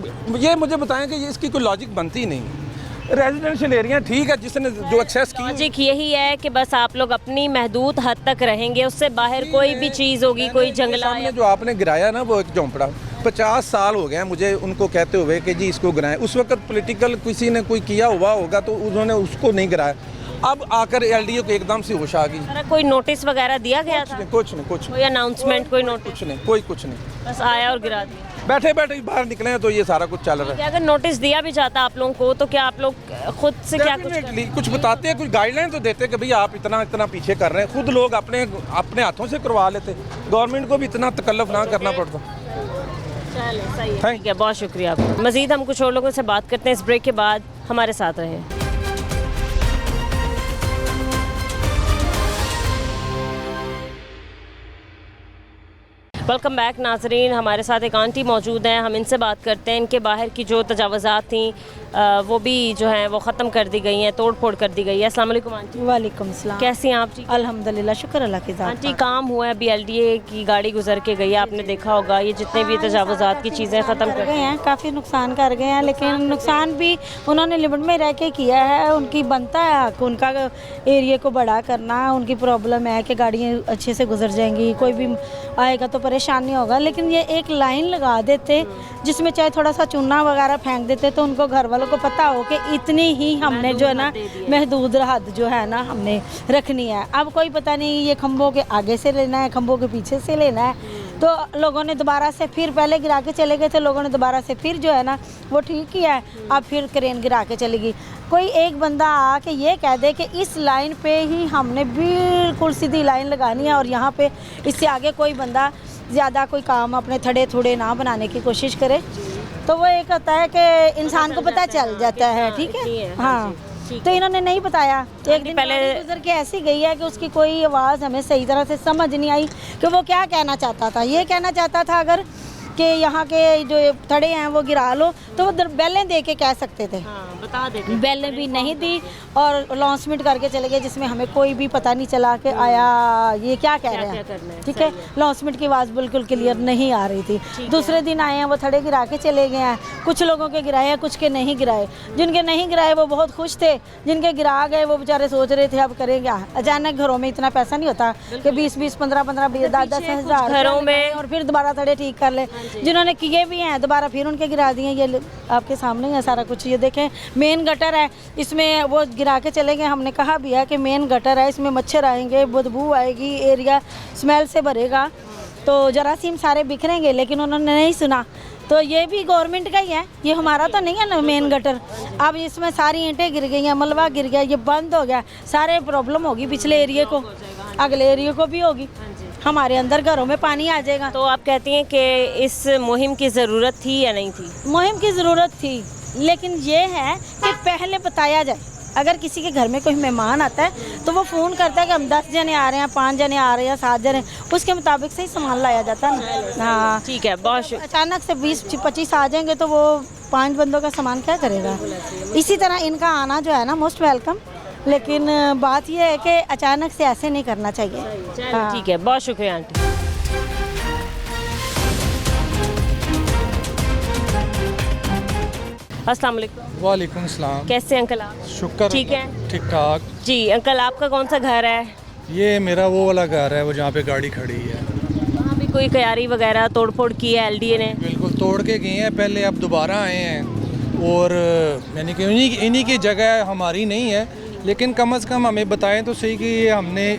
ये मुझे बताएं कि ये इसकी कोई लॉजिक बनती ही नहीं। रेजिडेंशियल एरिया ठीक है, जिसने जो एक्सेस की लॉजिक यही है कि बस आप लोग अपनी महदूद हद तक रहेंगे, उससे बाहर कोई भी चीज़ होगी, कोई जंगला जो आपने गिराया ना वो एक झोंपड़ा 50 साल हो गए हैं मुझे उनको कहते हुए कि जी इसको गिराएं। उस वक्त पॉलिटिकल किसी ने कोई किया हुआ होगा तो उन्होंने उसको नहीं गिराया। अब आकर एलडीओ को एकदम से होश आ गई। कोई नोटिस वगैरह दिया गया था? कुछ नहीं। कोई अनाउंसमेंट, कोई नोटिस? कुछ नहीं, बस आया और गिरा दिया। बैठे बाहर निकले हैं तो ये सारा कुछ चल रहा है। अगर नोटिस दिया भी जाता आप लोगों को तो क्या आप लोग खुद से क्या कुछ बताते हैं, कुछ गाइडलाइन तो देते हैं कि भाई आप इतना पीछे कर रहे हैं। खुद लोग अपने हाथों से करवा लेते, गवर्नमेंट को भी इतना तकल्लुफ ना करना पड़ता। सही है, ठीक है, बहुत शुक्रिया आपका। मज़ीद हम कुछ और लोगों से बात करते हैं इस ब्रेक के बाद, हमारे साथ रहें। वेलकम बैक नाजरीन, हमारे साथ एक आंटी मौजूद हैं, हम इनसे बात करते हैं। इनके बाहर की जो तजावुज़ात थी वो भी जो है वो ख़त्म कर दी गई हैं, तोड़ फोड़ कर दी गई है। अस्सलाम वालेकुम आंटी। वालेकुम सलाम। कैसी हैं आप जी? अल्हम्दुलिल्लाह, शुक्र अल्लाह की ज़ात। आंटी काम हुआ है, अभी एलडीए की गाड़ी गुजर के गई है, आपने देखा होगा ये जितने भी तजावुज़ात की चीज़ें ख़त्म कर गए हैं, काफ़ी नुकसान कर गए हैं, लेकिन नुकसान भी उन्होंने लिमिट में रह के किया है। उनकी बनता है हक उनका एरिया को बड़ा करना। उनकी प्रॉब्लम है कि गाड़ियाँ अच्छे से गुजर जाएंगी, कोई भी आएगा तो परेशान नहीं होगा। लेकिन ये एक लाइन लगा देते जिसमें चाहे थोड़ा सा चूना वगैरह फेंक देते तो उनको घर वालों को पता हो कि इतनी ही हमने जो है ना महदूद हद जो है ना हमने रखनी है। अब कोई पता नहीं ये खंभों के आगे से लेना है, खंभों के पीछे से लेना है। तो लोगों ने दोबारा से फिर पहले गिरा के चले गए थे, लोगों ने दोबारा से फिर जो है ना वो ठीक किया है। अब फिर क्रेन गिरा के चलेगी। कोई एक बंदा आके ये कह दे कि इस लाइन पे ही हमने बिल्कुल सीधी लाइन लगानी है और यहाँ पे इससे आगे कोई बंदा ज़्यादा कोई काम अपने थड़े थोड़े ना बनाने की कोशिश करे, तो वो एक होता है कि इंसान को पता चल जाता है। ठीक है, हाँ। तो इन्होंने नहीं बताया। एक दिन पहले गुजर के ऐसी गई है कि उसकी कोई आवाज़ हमें सही तरह से समझ नहीं आई कि वो क्या कहना चाहता था। ये कहना चाहता था अगर कि यहाँ के जो थड़े हैं वो गिरा लो, तो वो बेलें दे के कह सकते थे। बता देते। बेलें भी नहीं दी और अनाउंसमेंट करके चले गए जिसमें हमें कोई भी पता नहीं चला कि आया ये क्या कह रहे हैं। ठीक है, अनाउंसमेंट की आवाज़ बिल्कुल क्लियर नहीं आ रही थी। दूसरे दिन आए हैं वो थड़े गिरा के चले गए हैं। कुछ लोगों के गिराए हैं, कुछ के नहीं गिराए। जिनके नहीं गिराए वो बहुत खुश थे, जिनके गिरा गए वो बेचारे सोच रहे थे अब करेंगे। अचानक घरों में इतना पैसा नहीं होता कि 20-20, 15-15, 10-10 हज़ार घरों में और फिर दोबारा थड़े ठीक कर ले। जिन्होंने किए भी हैं दोबारा फिर उनके गिरा दिए। ये आपके सामने है सारा कुछ। ये देखें, मेन गटर है, इसमें वो गिरा के चले गए। हमने कहा भी है कि मेन गटर है, इसमें मच्छर आएंगे, बदबू आएगी, एरिया स्मेल से भरेगा, तो जरासीम सारे बिखरेंगे। लेकिन उन्होंने नहीं सुना। तो ये भी गवर्नमेंट का ही है, ये हमारा तो नहीं है ना मेन गटर। अब इसमें सारी ईंटें गिर गई हैं, मलबा गिर गया, ये बंद हो गया, सारे प्रॉब्लम होगी पिछले एरिया को, अगले एरिया को भी होगी, हमारे अंदर घरों में पानी आ जाएगा। तो आप कहती हैं कि इस मुहिम की ज़रूरत थी या नहीं थी? मुहिम की ज़रूरत थी, लेकिन ये है कि पहले बताया जाए। अगर किसी के घर में कोई मेहमान आता है तो वो फ़ोन करता है कि हम 10 जने आ रहे हैं, 5 जने आ रहे हैं, 7 जने, उसके मुताबिक से ही सामान लाया जाता है ना। हाँ ठीक है, बहुत अचानक से 20-25 आ जाएंगे तो वो 5 बंदों का सामान क्या करेगा। इसी तरह इनका आना जो है ना मोस्ट वेलकम, लेकिन बात यह है कि अचानक से ऐसे नहीं करना चाहिए। हाँ। ठीक है, बहुत शुक्रिया आंटी। अस्सलाम वालेकुम। वालेकुम सलाम। कैसे अंकल आप? शुक्र, ठीक है, ठीक ठाक। जी अंकल, आपका कौन सा घर है? ये मेरा वो वाला घर है, वो जहाँ पे गाड़ी खड़ी है। वहाँ भी कोई क्यारी वगैरह तोड़फोड़ की है एलडीए ने? बिल्कुल तोड़ के गए हैं पहले, अब दोबारा आए हैं, और यानी कि इन्हीं की जगह हमारी नहीं है, लेकिन कम से कम हमें बताएं तो सही कि ये हमने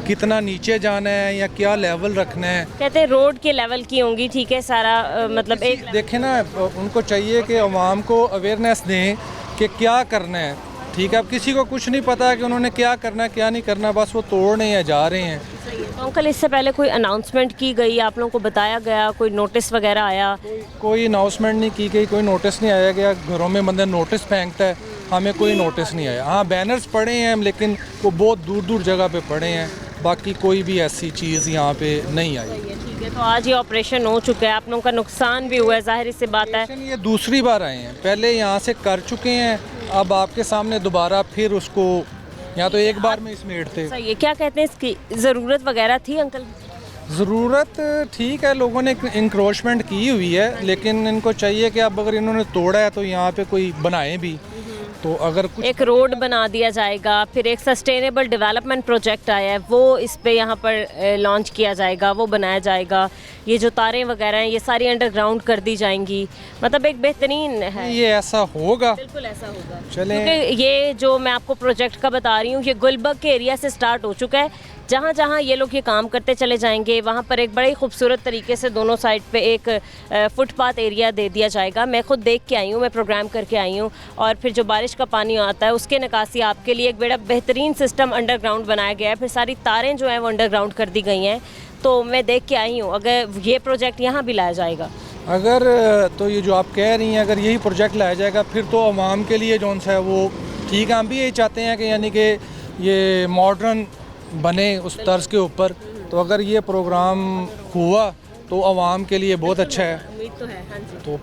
कितना नीचे जाना है या क्या लेवल रखना है। कहते हैं रोड के लेवल की होंगी, ठीक है, सारा मतलब एक देखें ना, उनको चाहिए कि अवाम को अवेयरनेस दें कि क्या करना है, ठीक है। अब किसी को कुछ नहीं पता कि उन्होंने क्या करना है क्या नहीं करना, बस वो तोड़ने या जा रहे हैं। तो अंकल, इससे पहले कोई अनाउंसमेंट की गई, आप लोगों को बताया गया, कोई नोटिस वगैरह आया? कोई अनाउंसमेंट नहीं की गई, कोई नोटिस नहीं आया गया। घरों में बंदा नोटिस फेंकता है, हमें कोई नोटिस नहीं आया। हाँ, बैनर्स पड़े हैं लेकिन वो बहुत दूर दूर जगह पे पड़े हैं, बाकी कोई भी ऐसी चीज़ यहाँ पे नहीं आई। ठीक है, तो आज ये ऑपरेशन हो चुका है, आप लोगों का नुकसान भी हुआ है, जाहिर सी बात है। ये दूसरी बार आए हैं, पहले यहाँ से कर चुके हैं, अब आपके सामने दोबारा फिर उसको, यहाँ तो एक बार में इसमें थे। सही है, क्या कहते हैं, इसकी ज़रूरत वगैरह थी अंकल? ज़रूरत ठीक है, लोगों ने इंक्रोचमेंट की हुई है, लेकिन इनको चाहिए कि अब अगर इन्होंने तोड़ा है तो यहाँ पे कोई बनाए भी, तो अगर कुछ एक रोड बना दिया जाएगा, फिर एक सस्टेनेबल डेवलपमेंट प्रोजेक्ट आया है वो इस पे यहाँ पर लॉन्च किया जाएगा, वो बनाया जाएगा। ये जो तारें वगैरह हैं ये सारी अंडरग्राउंड कर दी जाएंगी, मतलब एक बेहतरीन है। ये ऐसा होगा, बिल्कुल ऐसा होगा। चलें। क्योंकि ये जो मैं आपको प्रोजेक्ट का बता रही हूँ, ये गुलबर्ग के एरिया से स्टार्ट हो चुका है। जहाँ जहाँ ये लोग ये काम करते चले जाएंगे, वहाँ पर एक बड़े खूबसूरत तरीके से दोनों साइड पे एक फुटपाथ एरिया दे दिया जाएगा। मैं खुद देख के आई हूँ, मैं प्रोग्राम करके आई हूँ, और फिर जो बारिश का पानी आता है उसके निकासी आपके लिए एक बड़ा बेहतरीन सिस्टम अंडरग्राउंड बनाया गया है। फिर सारी तारें जो हैं वो अंडरग्राउंड कर दी गई हैं, तो मैं देख के आई हूँ। अगर ये प्रोजेक्ट यहाँ भी लाया जाएगा, अगर तो ये जो आप कह रही हैं, अगर यही प्रोजेक्ट लाया जाएगा फिर तो आवाम के लिए जो है वो ठीक है। हम भी यही चाहते हैं कि यानी कि ये मॉडर्न बने उस तर्ज के ऊपर, तो अगर ये प्रोग्राम हुआ तो आवाम के लिए बहुत अच्छा है। उम्मीद तो है। हाँ जी, तो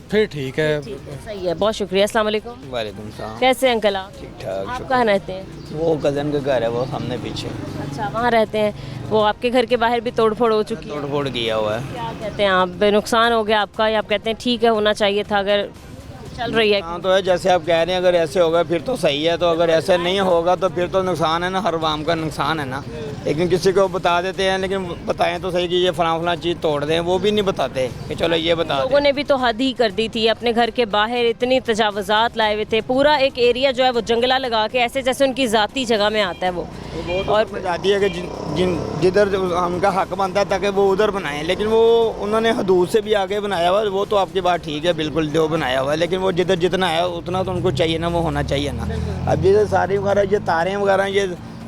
फिर ठीक है। सही है, बहुत शुक्रिया। अस्सलाम वालेकुम। वालेकुम सलाम। कैसे अंकल आप? ठीक ठाक। आप कहाँ रहते हैं? वो कज़न का घर है, वो सामने पीछे। अच्छा, वहाँ रहते हैं। वो आपके घर के बाहर भी तोड़फोड़ हो चुकी है? तोड़फोड़ किया हुआ है। क्या कहते हैं आप, नुकसान हो गया आपका, या आप कहते हैं ठीक है होना चाहिए था? अगर चल रही है हाँ तो है, जैसे आप कह रहे हैं, अगर ऐसे होगा फिर तो सही है, तो अगर ऐसे नहीं होगा तो फिर तो नुकसान है ना, हर आवाम का नुकसान है ना। लेकिन किसी को बता देते हैं, लेकिन बताएं तो सही कि ये फलां चीज़ तोड़ दें, वो भी नहीं बताते कि चलो ये बता दें। लोगों ने भी तो हद ही कर दी थी, अपने घर के बाहर इतनी तजावुज़ात लाए हुए थे, पूरा एक एरिया जो है वो जंगला लगा के ऐसे जैसे उनकी ज़ाती जगह में आता है वो। और जाती है कि जिधर उनका हक बनता है ताकि वो उधर बनाएं, लेकिन वो उन्होंने हदूद से भी आगे बनाया हुआ है। वो तो आपकी बात ठीक है, बिल्कुल जो बनाया हुआ है, लेकिन वो जिधर जितना है उतना तो उनको चाहिए ना, वो होना चाहिए ना। अब जैसे सारी वगैरह ये तारें वगैरह ये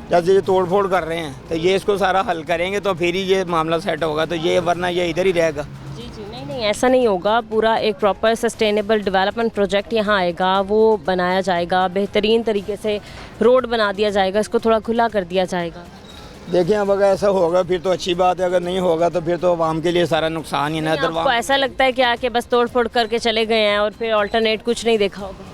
जैसे ये तोड़ फोड़ कर रहे हैं, तो ये इसको सारा हल करेंगे तो फिर ही ये मामला सेट होगा, तो ये वरना ये इधर ही रहेगा। जी जी, नहीं ऐसा नहीं होगा। पूरा एक प्रॉपर सस्टेनेबल डेवलपमेंट प्रोजेक्ट यहाँ आएगा, वो बनाया जाएगा, बेहतरीन तरीके से रोड बना दिया जाएगा, इसको थोड़ा खुला कर दिया जाएगा। देखिए, अब अगर ऐसा होगा फिर तो अच्छी बात है, अगर नहीं होगा तो फिर तो आवाम के लिए सारा नुकसान ही ना। आपको ऐसा लगता है क्या कि बस तोड़ फोड़ करके चले गए हैं और फिर अल्टरनेट कुछ नहीं देखा होगा?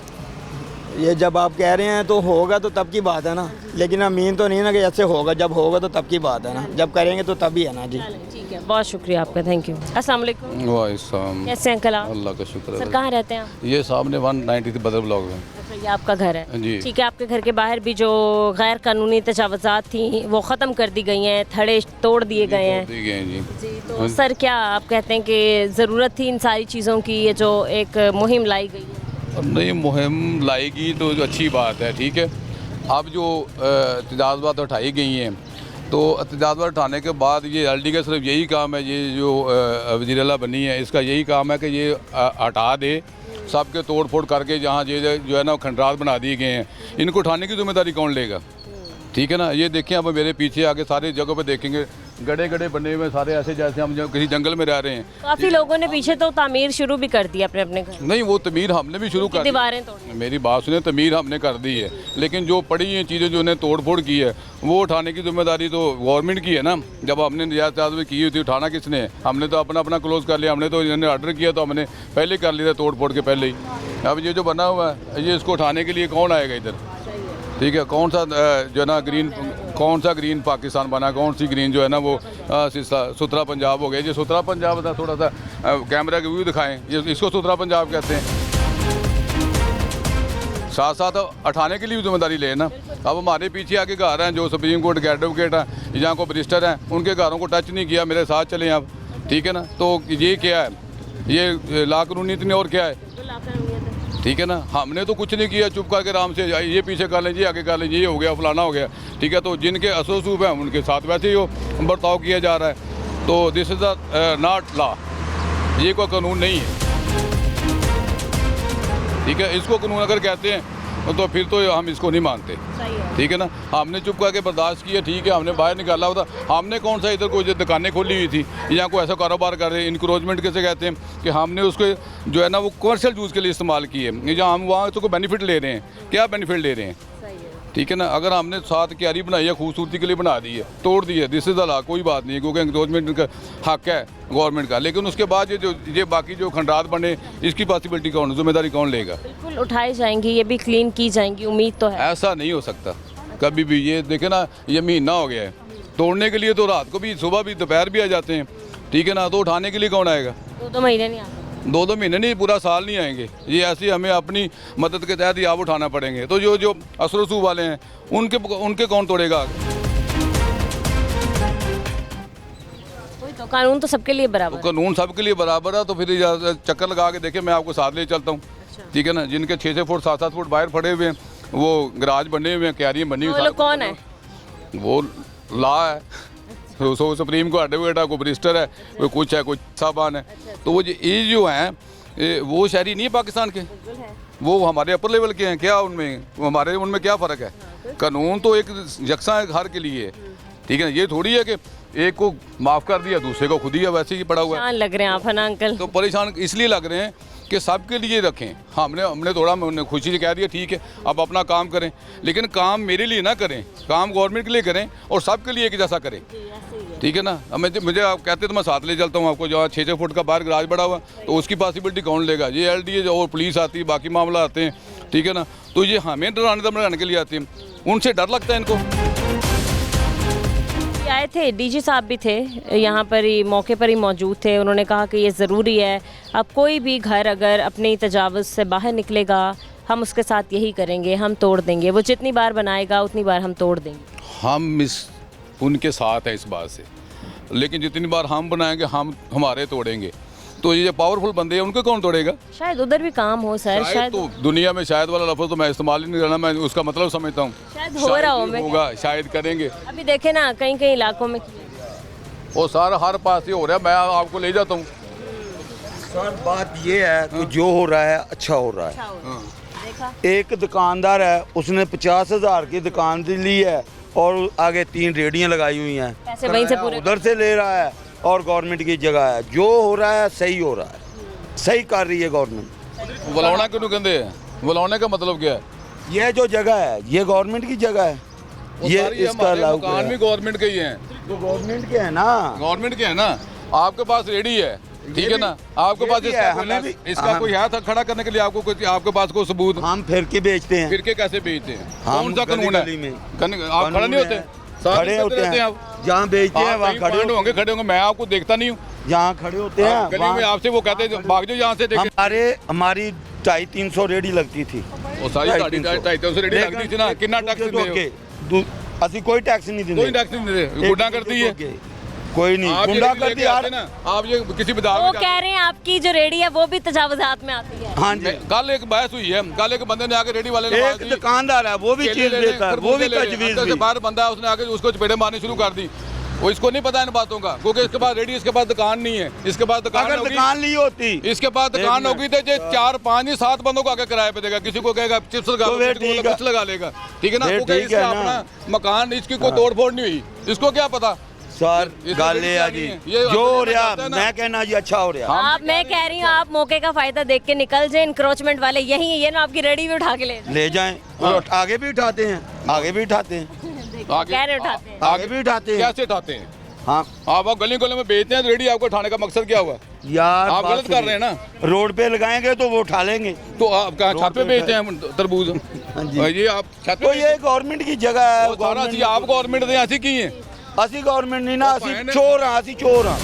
ये जब आप कह रहे हैं तो होगा तो तब की बात है ना, लेकिन अमीन तो नहीं ना कि ऐसे होगा। जब होगा तो तब की बात है ना, जब करेंगे तो तभी है ना। जी ठीक है, बहुत शुक्रिया आपका, थैंक यू। अस्सलाम वालेकुम। वालेकुम। कैसे अंकल आप? अल्लाह का शुक्र है। सर कहाँ रहते हैं आप? ये सामने 193 बदर ब्लॉक है। अच्छा, ये आपका घर है? जी। ठीक है, आपके घर के बाहर भी जो गैर कानूनी तजावुज़ात थी वो ख़त्म कर दी गई हैं, थड़े तोड़ दिए गए हैं? जी। तो सर क्या आप कहते हैं कि ज़रूरत थी इन सारी चीज़ों की, ये जो एक मुहिम लाई गई है? अब नहीं, मुहिम लाएगी तो अच्छी बात है, ठीक है। अब जो तजावुज़ात उठाई गई हैं तो तजावज़ात उठाने के बाद ये LD का सिर्फ यही काम है, ये जो वज़ीर-ए-आला बनी है इसका यही काम है कि ये हटा दे सबके तोड़ फोड़ करके, जहाँ ये जो है ना खंडरात बना दिए गए हैं, इनको उठाने की जिम्मेदारी कौन लेगा? ठीक है ना। ये देखें अब मेरे पीछे आगे सारी जगहों पे देखेंगे गड़े गड़े बने हुए सारे, ऐसे जैसे हम किसी जंगल में रह रहे हैं। काफी लोगों ने पीछे तो तामीर शुरू भी कर दी अपने अपने घर। नहीं, वो तमीर हमने भी शुरू कर दी, दीवारें तोड़, मेरी बात सुने, तमीर हमने कर दी है, लेकिन जो पड़ी हैं चीज़ें जो उन्हें तोड़ फोड़ की है वो उठाने की जिम्मेदारी तो गवर्नमेंट की है ना। जब हमने निजात की हुई थी, उठाना किसने है? हमने तो अपना अपना क्लोज़ कर लिया, हमने तो इन्होंने ऑर्डर किया तो हमने पहले कर लिया तोड़ फोड़ के पहले ही। अब ये जो बना हुआ है ये इसको उठाने के लिए कौन आएगा इधर? ठीक है, कौन सा जो है ना ग्रीन, कौन सा ग्रीन पाकिस्तान बना, कौन सी ग्रीन जो है ना वो सुथरा पंजाब हो गया। ये सुथरा पंजाब था, थोड़ा सा कैमरा के व्यू दिखाएं, ये इसको सुथरा पंजाब कहते हैं। साथ साथ उठाने के लिए भी जिम्मेदारी ले ना। अब हमारे पीछे आके घर हैं जो सुप्रीम कोर्ट के एडवोकेट हैं या को बैरिस्टर हैं, उनके घरों को टच नहीं किया, मेरे साथ चले आप, ठीक है ना। तो ये क्या है, ये लाकानूनी इतनी और क्या है? ठीक है ना, हमने तो कुछ नहीं किया, चुप करके आराम से ये पीछे कर लें, ये आगे कर लें, ये हो गया फलाना हो गया, ठीक है। तो जिनके असोसूब हैं उनके साथ वैसे ही वो बर्ताव किया जा रहा है। तो this is the not law, ये कोई कानून नहीं है, ठीक है। इसको कानून अगर कहते हैं तो फिर तो हम इसको नहीं मानते, ठीक है ना। हमने चुप करके बर्दाश्त किया, ठीक है, हमने बाहर निकाला होता। हमने कौन सा इधर कोई दुकानें खोली हुई थी या कोई ऐसा कारोबार कर रहे हैं, इंक्रोचमेंट कैसे कहते हैं कि हमने उसको जो है ना वो कमर्शियल यूज़ के लिए इस्तेमाल किए, जहाँ हम वहाँ तो कोई बेनिफिट ले रहे हैं, क्या बेनिफिट ले रहे हैं? ठीक है ना। अगर हमने साथ क्यारी बनाई है, खूबसूरती के लिए बना दी है, तोड़ दी है, दिस इज़ द लॉ, कोई बात नहीं है, क्योंकि इंक्रोचमेंट का हक है गवर्नमेंट का। लेकिन उसके बाद ये बाकी जो खंडात बने, इसकी पॉसिबिलिटी कौन, जिम्मेदारी कौन लेगा? बिल्कुल उठाई जाएंगी, ये भी क्लीन की जाएंगी, उम्मीद तो है। ऐसा नहीं हो सकता कभी भी। ये देखे ना, ये महीना हो गया है तोड़ने के लिए, तो रात को भी, सुबह भी, दोपहर भी आ जाते हैं, ठीक है ना। तो उठाने के लिए कौन आएगा? 2 महीने नहीं आते, 2 महीने नहीं, पूरा साल नहीं आएंगे। ये ऐसे हमें अपनी मदद के तहत ही आप उठाना पड़ेंगे। तो जो असर रसूख वाले हैं उनके कौन तोड़ेगा? तो कानून तो सबके लिए बराबर, तो कानून सबके लिए बराबर है। तो फिर चक्कर लगा के देखे, मैं आपको साथ ले चलता हूँ, ठीक है ना। जिनके 6-6 फुट 7-7 फुट बाहर पड़े हुए हैं, वो गराज बने हुए हैं, क्यारियाँ बनी हुई, वो कौन है? वो लॉ है, तो सुप्रीम को एडवोकेट है, कोई बैरिस्टर है, कोई कुछ है, कोई साहबान है। तो वो ये जो हैं वो शहरी नहीं है पाकिस्तान के, वो हमारे अपर लेवल के हैं। क्या उनमें क्या फ़र्क है? कानून तो एक यकसा है हर के लिए, ठीक है। ये थोड़ी है कि एक को माफ़ कर दिया, दूसरे को खुद ही वैसे ही पड़ा हुआ है। लग रहे हैं आप, है ना अंकल? तो परेशान इसलिए लग रहे हैं कि सबके लिए रखें। हमने थोड़ा खुशी से कह दिया, ठीक है, अब अपना काम करें, लेकिन काम मेरे लिए ना करें, काम गवर्नमेंट के लिए करें और सबके लिए एक जैसा करें, ठीक है ना। अब मुझे आप कहते तो मैं साथ ले चलता हूँ आपको, जो 6-6 फुट का बाहर गराज बड़ा हुआ, तो उसकी पॉसिबिलिटी कौन लेगा? ये LDA और पुलिस आती है, बाकी मामला आते हैं, ठीक है ना। तो ये हमें डराने धमकाने के लिए आती है, उनसे डर लगता है इनको। आए थे, DG साहब भी थे यहाँ पर ही, मौके पर ही मौजूद थे। उन्होंने कहा कि ये ज़रूरी है, अब कोई भी घर अगर अपनी तजावुज़ से बाहर निकलेगा, हम उसके साथ यही करेंगे, हम तोड़ देंगे। वो जितनी बार बनाएगा उतनी बार हम तोड़ देंगे। हम उनके साथ हैं इस बात से, लेकिन जितनी बार हम बनाएंगे हमारे तोड़ेंगे। तो ये पावरफुल बंदे हैं, उनको कौन तोड़ेगा? शायद उधर भी काम हो सर, शायद तो दुनिया में शायद वाला लफ्ज़ तो मैं इस्तेमाल ही नहीं करना, मैं उसका मतलब समझता हूँ शायद हो रहा होगा, शायद करेंगे। अभी देखे ना कई इलाकों में वो सारा हर पास ही हो रहा है, मैं आपको ले जाता हूँ। सर बात ये है कि जो हो रहा है अच्छा हो रहा है। एक दुकानदार है, उसने 50,000 की दुकान ली है और आगे 3 रेहड़ियाँ लगाई हुई हैं, पैसे वहीं से पूरे उधर से ले रहा है और गवर्नमेंट की जगह है। जो हो रहा है सही हो रहा है, सही कर रही है गवर्नमेंट। बुलाना क्यों कहते हैं? बुलाने का मतलब क्या है? यह जो जगह है ये गवर्नमेंट की जगह है, ये इसका मकान भी गवर्नमेंट के ही हैं। तो गवर्नमेंट के है ना, गवर्नमेंट के है ना। आपके पास रेडी है, ठीक है ना, आपके पास इसका कोई है था खड़ा करने के लिए, आपके पास कोई सबूत? हम फिर के बेचते हैं। फिर के कैसे बेचते हैं? कौन सा कानून है? आप खड़े नहीं होते? खड़े होते हैं, जहाँ बेचते हैं वहाँ खड़े होंगे। मैं आपको देखता नहीं हूँ, जहाँ खड़े होते हैं गली में आपसे वो कहते हैं भाग जाओ यहाँ से। हमारी 250-300 रेडी लगती थी, वो सारी 250-300 रेडी लगती थी ना। कितना टैक्स देते? ਅਸੀਂ ਕੋਈ ਟੈਕਸ ਨਹੀਂ ਦਿੰਦੇ, ਕੋਈ ਟੈਕਸ ਨਹੀਂ ਦਿੰਦੇ, ਗੁੱਡਾ ਕਰਦੀ ਹੈ। कोई नहीं, आप ये गुंडागर्दी लेके आते ना, आप ये किसी बाजार वो में कह रहे हैं आपकी जो रेडी है वो भी तजावुजात में आती है। हाँ जी, कल एक बहस हुई है, कल एक बंदे ने आके रेडी वाले ने एक बात की, दुकानदार है वो भी केले चीज ले लें, देता है, वो खरबूजे भी ले लें। तजवीज़ अंदर से भी। बाहर बंदा है, उसने आके उसको चपेटे मारनी शुरू कर दी। वो इसको नहीं पता इन बातों का, क्योंकि इसके पास रेडी, इसके पास दुकान नहीं है, इसके पास दुकान अगर होगी, दुकान ली होती, इसके पास दुकान होगी तो ये 4 5 ही 7 बंदों को आके किराए पे देगा, किसी को कहेगा चिप्स लगा तो लो, फिर किसी को ठीक है। कुछ लगा लेगा, ठीक है ना। फिर क्योंकि ठीक है इसका ना। अपना मकान, इसकी कोई तोड़ फोड़ नहीं हुई, इसको क्या पता। सर ये तो गल बड़ी ये है जानी जी, है। ये जो हो अंदर रहा जाता है ना। मैं कहना जी अच्छा हो रहा। आप, मैं कह रही हूँ आप मौके का फायदा देख के निकल जाए, इंक्रोचमेंट वाले यही है, ये ना आपकी रेडी भी उठा के ले जाएं और आगे भी उठाते हैं, आगे भी उठाते हैं, कह रहे उठाते हैं। आगे भी उठाते हैं। कैसे उठाते हैं? हाँ, आप गली गली में बेचते हैं तो रेडी आपको उठाने का मकसद क्या हुआ? यार आप बात गलत कर रहे हैं ना। रोड पे लगाएंगे तो वो उठा लेंगे। तो आप कहाँ छत पे बेचते हैं तरबूज? हाँ जी, ये आप छत पे तो ये गवर्नमेंट की जगह है, वो सारा चीज आप गवर्नमेंट दे ऐसी की है। ਅਸੀਂ गवर्नमेंट नहीं ना, ਅਸੀਂ चोर हाँ, ਅਸੀਂ चोर हाँ।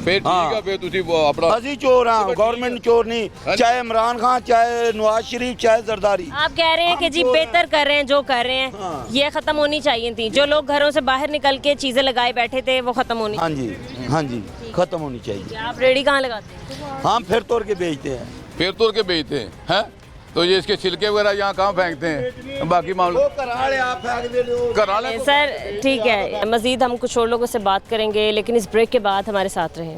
फिर ठीक है, फिर तुसी वो अपना ਅਸੀਂ चोर हाँ, गवर्नमेंट चोर नहीं, चाहे इमरान खान, चाहे नवाज शरीफ, चाहे जरदारी। आप कह रहे हैं कि जी बेहतर कर रहे हैं जो कर रहे हैं, ये खत्म होनी चाहिए थी। जो लोग घरों से बाहर निकल के चीजें लगाए बैठे थे वो खत्म होनी हाँ जी, हाँ जी, खत्म होनी चाहिए। आप रेडी कहाँ लगाते हैं? हम फिर तोड़ के बेचते हैं। फिर तोड़ के बेचते हैं। तो ये इसके छिलके वगैरह यहाँ कहाँ फेंकते हैं? बाकी मामले करा ले। सर ठीक है, मजीद हम कुछ और लोगों से बात करेंगे, लेकिन इस ब्रेक के बाद हमारे साथ रहें।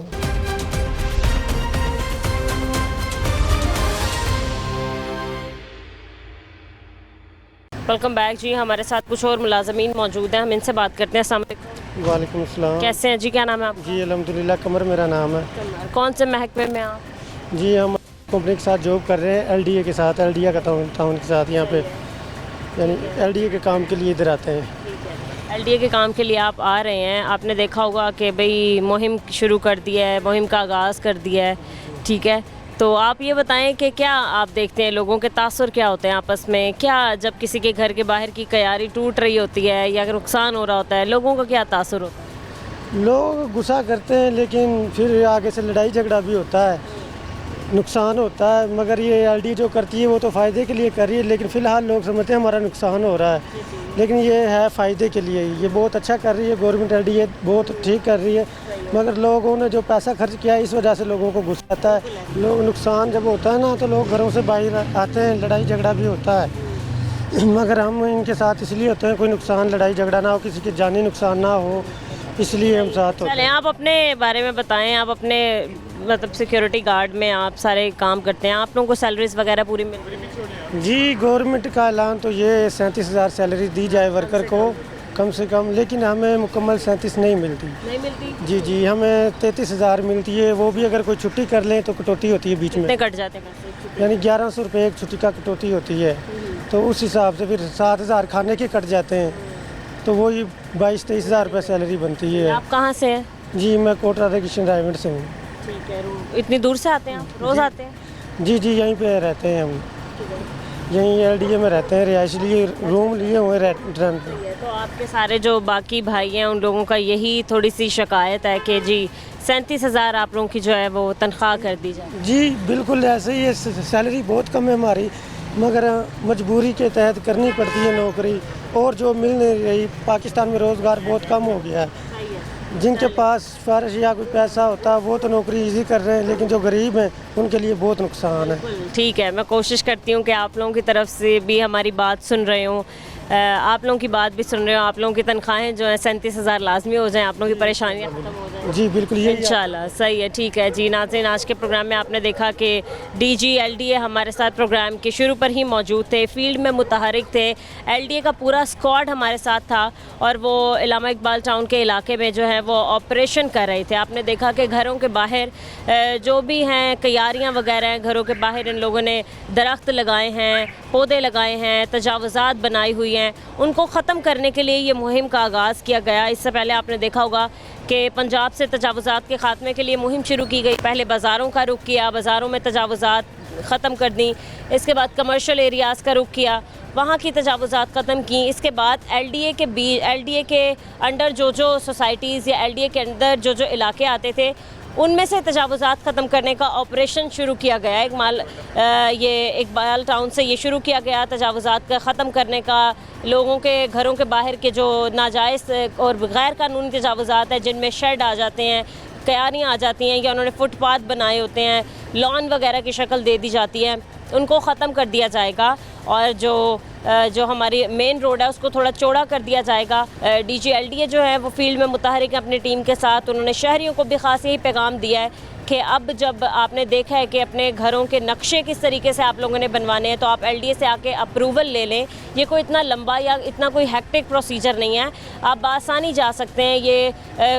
वेलकम बैक जी। हमारे साथ कुछ और मुलाजमीन मौजूद हैं, हम इनसे बात करते हैं। अस्सलाम वालेकुम। वालेकुम अस्सलाम। कैसे हैं जी? क्या नाम है आपका? जी अल्हम्दुलिल्लाह, कमर मेरा नाम है। कौन से महकमे में आप? जी हम कंपनी के साथ जॉब कर रहे हैं, एलडीए के साथ, एलडीए का टाउन के साथ यहाँ पे, यानी एलडीए के काम के लिए इधर आते हैं। एलडीए के काम के लिए आप आ रहे हैं। आपने देखा होगा कि भाई मुहिम शुरू कर दी है, मुहिम का आगाज़ कर दिया है, ठीक है। तो आप ये बताएं कि क्या आप देखते हैं, लोगों के तासुर क्या होते हैं आपस में? क्या जब किसी के घर के बाहर की क्यारी टूट रही होती है या नुकसान हो रहा होता है, लोगों का क्या तासुर होता है? लोग गुस्सा करते हैं, लेकिन फिर आगे से लड़ाई झगड़ा भी होता है, नुकसान होता है। मगर ये एलडी जो करती है वो तो फ़ायदे के लिए कर रही है, लेकिन फ़िलहाल लोग समझते हैं हमारा नुकसान हो रहा है, लेकिन ये है फ़ायदे के लिए। ये बहुत अच्छा कर रही है गवर्नमेंट, एलडी ये बहुत ठीक कर रही है। मगर लोगों ने जो पैसा खर्च किया है, इस वजह से लोगों को गुस्सा आता है। लोग नुकसान जब होता है ना, तो लोग घरों से बाहर आते हैं, लड़ाई झगड़ा भी होता है। मगर हम इनके साथ इसलिए होते हैं, कोई नुकसान लड़ाई झगड़ा ना हो, किसी के जानी नुकसान ना हो, इसलिए हम साथ होते चलें, हैं। आप अपने बारे में बताएं। आप अपने मतलब सिक्योरिटी गार्ड में आप सारे काम करते हैं, आप लोगों को सैलरीज वगैरह पूरी मिल रही है? जी गवर्नमेंट का ऐलान तो ये 37,000 सैलरी दी जाए वर्कर को कम से कम, लेकिन हमें मुकम्मल 37 नहीं मिलती। नहीं मिलती? जी जी, हमें 33,000 मिलती है, वो भी अगर कोई छुट्टी कर लें तो कटौती होती है बीच में, कितने कट जाते हैं? यानी 1100 रुपये एक छुट्टी का कटौती होती है। तो उस हिसाब से फिर 7,000 खाने के कट जाते हैं, तो वही 22-23 हज़ार रुपये सैलरी बनती है। आप कहाँ से हैं? जी मैं कोट राधा कृष्ण डायमंड से हूँ। ठीक है। इतनी दूर से आते हैं आप? रोज़ आते हैं? जी जी, यहीं पे रहते हैं हम, यहीं एलडीए में रहते हैं, रिहाइश लिए रूम लिए हुए रेंट पे। तो आपके सारे जो बाकी भाई हैं उन लोगों का यही थोड़ी सी शिकायत है कि जी 37,000 आप लोगों की जो है वो तनख्वाह कर दी जाए? जी बिल्कुल ऐसे ही है, सैलरी बहुत कम है हमारी, मगर मजबूरी के तहत करनी पड़ती है नौकरी, और जो मिल नहीं रही। पाकिस्तान में रोज़गार बहुत कम हो गया है, जिनके पास फारिश या कोई पैसा होता है वो तो नौकरी इजी कर रहे हैं, लेकिन जो गरीब हैं उनके लिए बहुत नुकसान है। ठीक है, मैं कोशिश करती हूँ कि आप लोगों की तरफ से भी हमारी बात सुन रहे हूँ, आप लोगों की बात भी सुन रहे हो, आप लोगों की तनख्वाहें जो हैं 37,000 लाजमी हो जाएं, आप लोगों की परेशानियाँ ख़त्म हो जाएं। जी बिल्कुल, ये इंशाल्लाह सही है। ठीक है जी नाज़रीन, आज के प्रोग्राम में आपने देखा कि डीजी एलडीए हमारे साथ प्रोग्राम के शुरू पर ही मौजूद थे, फील्ड में मुतहरिक थे, एलडीए का पूरा स्क्वाड हमारे साथ था, और वो इलामा इकबाल टाउन के इलाके में जो है वो ऑपरेशन कर रहे थे। आपने देखा कि घरों के बाहर जो भी हैं क्यारियाँ वगैरह हैं, घरों के बाहर इन लोगों ने दरख्त लगाए हैं, पौधे लगाए हैं, तजावुज़ात बनाई हुई हैं, उनको ख़त्म करने के लिए ये मुहिम का आगाज़ किया गया। इससे पहले आपने देखा होगा कि पंजाब से तजावुज़ात के ख़ात्मे के लिए मुहिम शुरू की गई। पहले बाज़ारों का रुख किया, बाज़ारों में तजावुज़ात ख़त्म कर दी, इसके बाद कमर्शियल एरियाज़ का रुख किया, वहाँ की तजावुज़ात ख़त्म की। इसके बाद एलडीए के अंडर जो सोसाइटीज़ या एलडीए के अंदर जो इलाके आते थे उनमें से तजावुज़ात ख़त्म करने का ऑपरेशन शुरू किया गया है। ये इकबाल टाउन से ये शुरू किया गया तजावुज़ात का ख़त्म करने का, लोगों के घरों के बाहर के जो नाजायज़ और गैर कानूनी तजावुज़ात हैं जिनमें शेड आ जाते हैं, क्यारियाँ आ जाती हैं या उन्होंने फुटपाथ बनाए होते हैं, लॉन वगैरह की शक्ल दे दी जाती है, उनको ख़त्म कर दिया जाएगा। और जो हमारी मेन रोड है उसको थोड़ा चौड़ा कर दिया जाएगा। डीजी एलडीए जो है वो फील्ड में मुतहरिक है अपनी टीम के साथ। उन्होंने शहरियों को भी ख़ास यही पैगाम दिया है कि अब जब आपने देखा है कि अपने घरों के नक्शे किस तरीके से आप लोगों ने बनवाने हैं तो आप एलडीए से आके अप्रूवल ले लें। ये कोई इतना लंबा या इतना कोई हेक्टिक प्रोसीजर नहीं है, आप आसानी जा सकते हैं। ये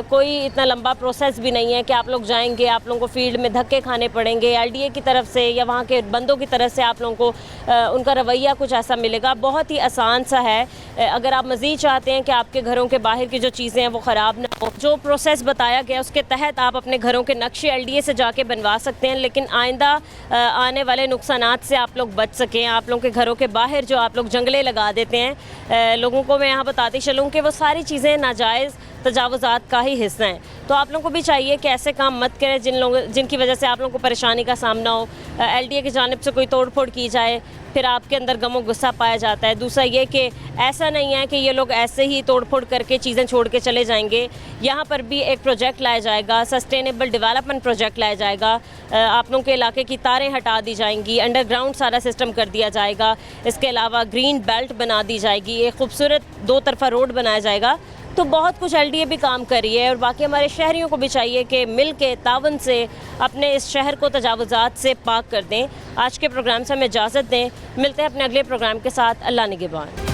कोई इतना लंबा प्रोसेस भी नहीं है कि आप लोग जाएंगे, आप लोगों को फील्ड में धक्के खाने पड़ेंगे एलडीए की तरफ से या वहाँ के बंदों की तरफ से। आप लोगों को उनका रवैया कुछ ऐसा मिलेगा, बहुत ही आसान सा है। अगर आप मज़ीद चाहते हैं कि आपके घरों के बाहर की जो चीज़ें हैं वो ख़राब ना हो, जो प्रोसेस बताया गया उसके तहत आप अपने घरों के नक्शे एलडीए से जाके बनवा सकते हैं। लेकिन आइंदा आने वाले नुकसानात से आप लोग बच सकें। आप लोगों के घरों के बाहर जो आप लोग जंगले लगा देते हैं, लोगों को मैं यहाँ बताती चलूँ कि वो सारी चीज़ें नाजायज़ तजावुज़ात का ही हिस्सा हैं। तो आप लोगों को भी चाहिए कि ऐसे काम मत करें जिनकी वजह से आप लोगों को परेशानी का सामना हो। एलडीए की जानिब से कोई तोड़ फोड़ की जाए फिर आपके अंदर गमो गुस्सा पाया जाता है। दूसरा ये कि ऐसा नहीं है कि ये लोग ऐसे ही तोड़ फोड़ करके चीज़ें छोड़ के चले जाएंगे। यहाँ पर भी एक प्रोजेक्ट लाया जाएगा, सस्टेनेबल डेवलपमेंट प्रोजेक्ट लाया जाएगा। आप लोगों के इलाके की तारें हटा दी जाएंगी, अंडरग्राउंड सारा सिस्टम कर दिया जाएगा। इसके अलावा ग्रीन बेल्ट बना दी जाएगी, एक खूबसूरत 2 तरफ़ा रोड बनाया जाएगा। तो बहुत कुछ एलडीए भी काम कर रही है और बाकी हमारे शहरियों को भी चाहिए कि मिल के तावन से अपने इस शहर को तजावुज़ात से पाक कर दें। आज के प्रोग्राम से हमें इजाज़त दें, मिलते हैं अपने अगले प्रोग्राम के साथ। अल्लाह निगहबान।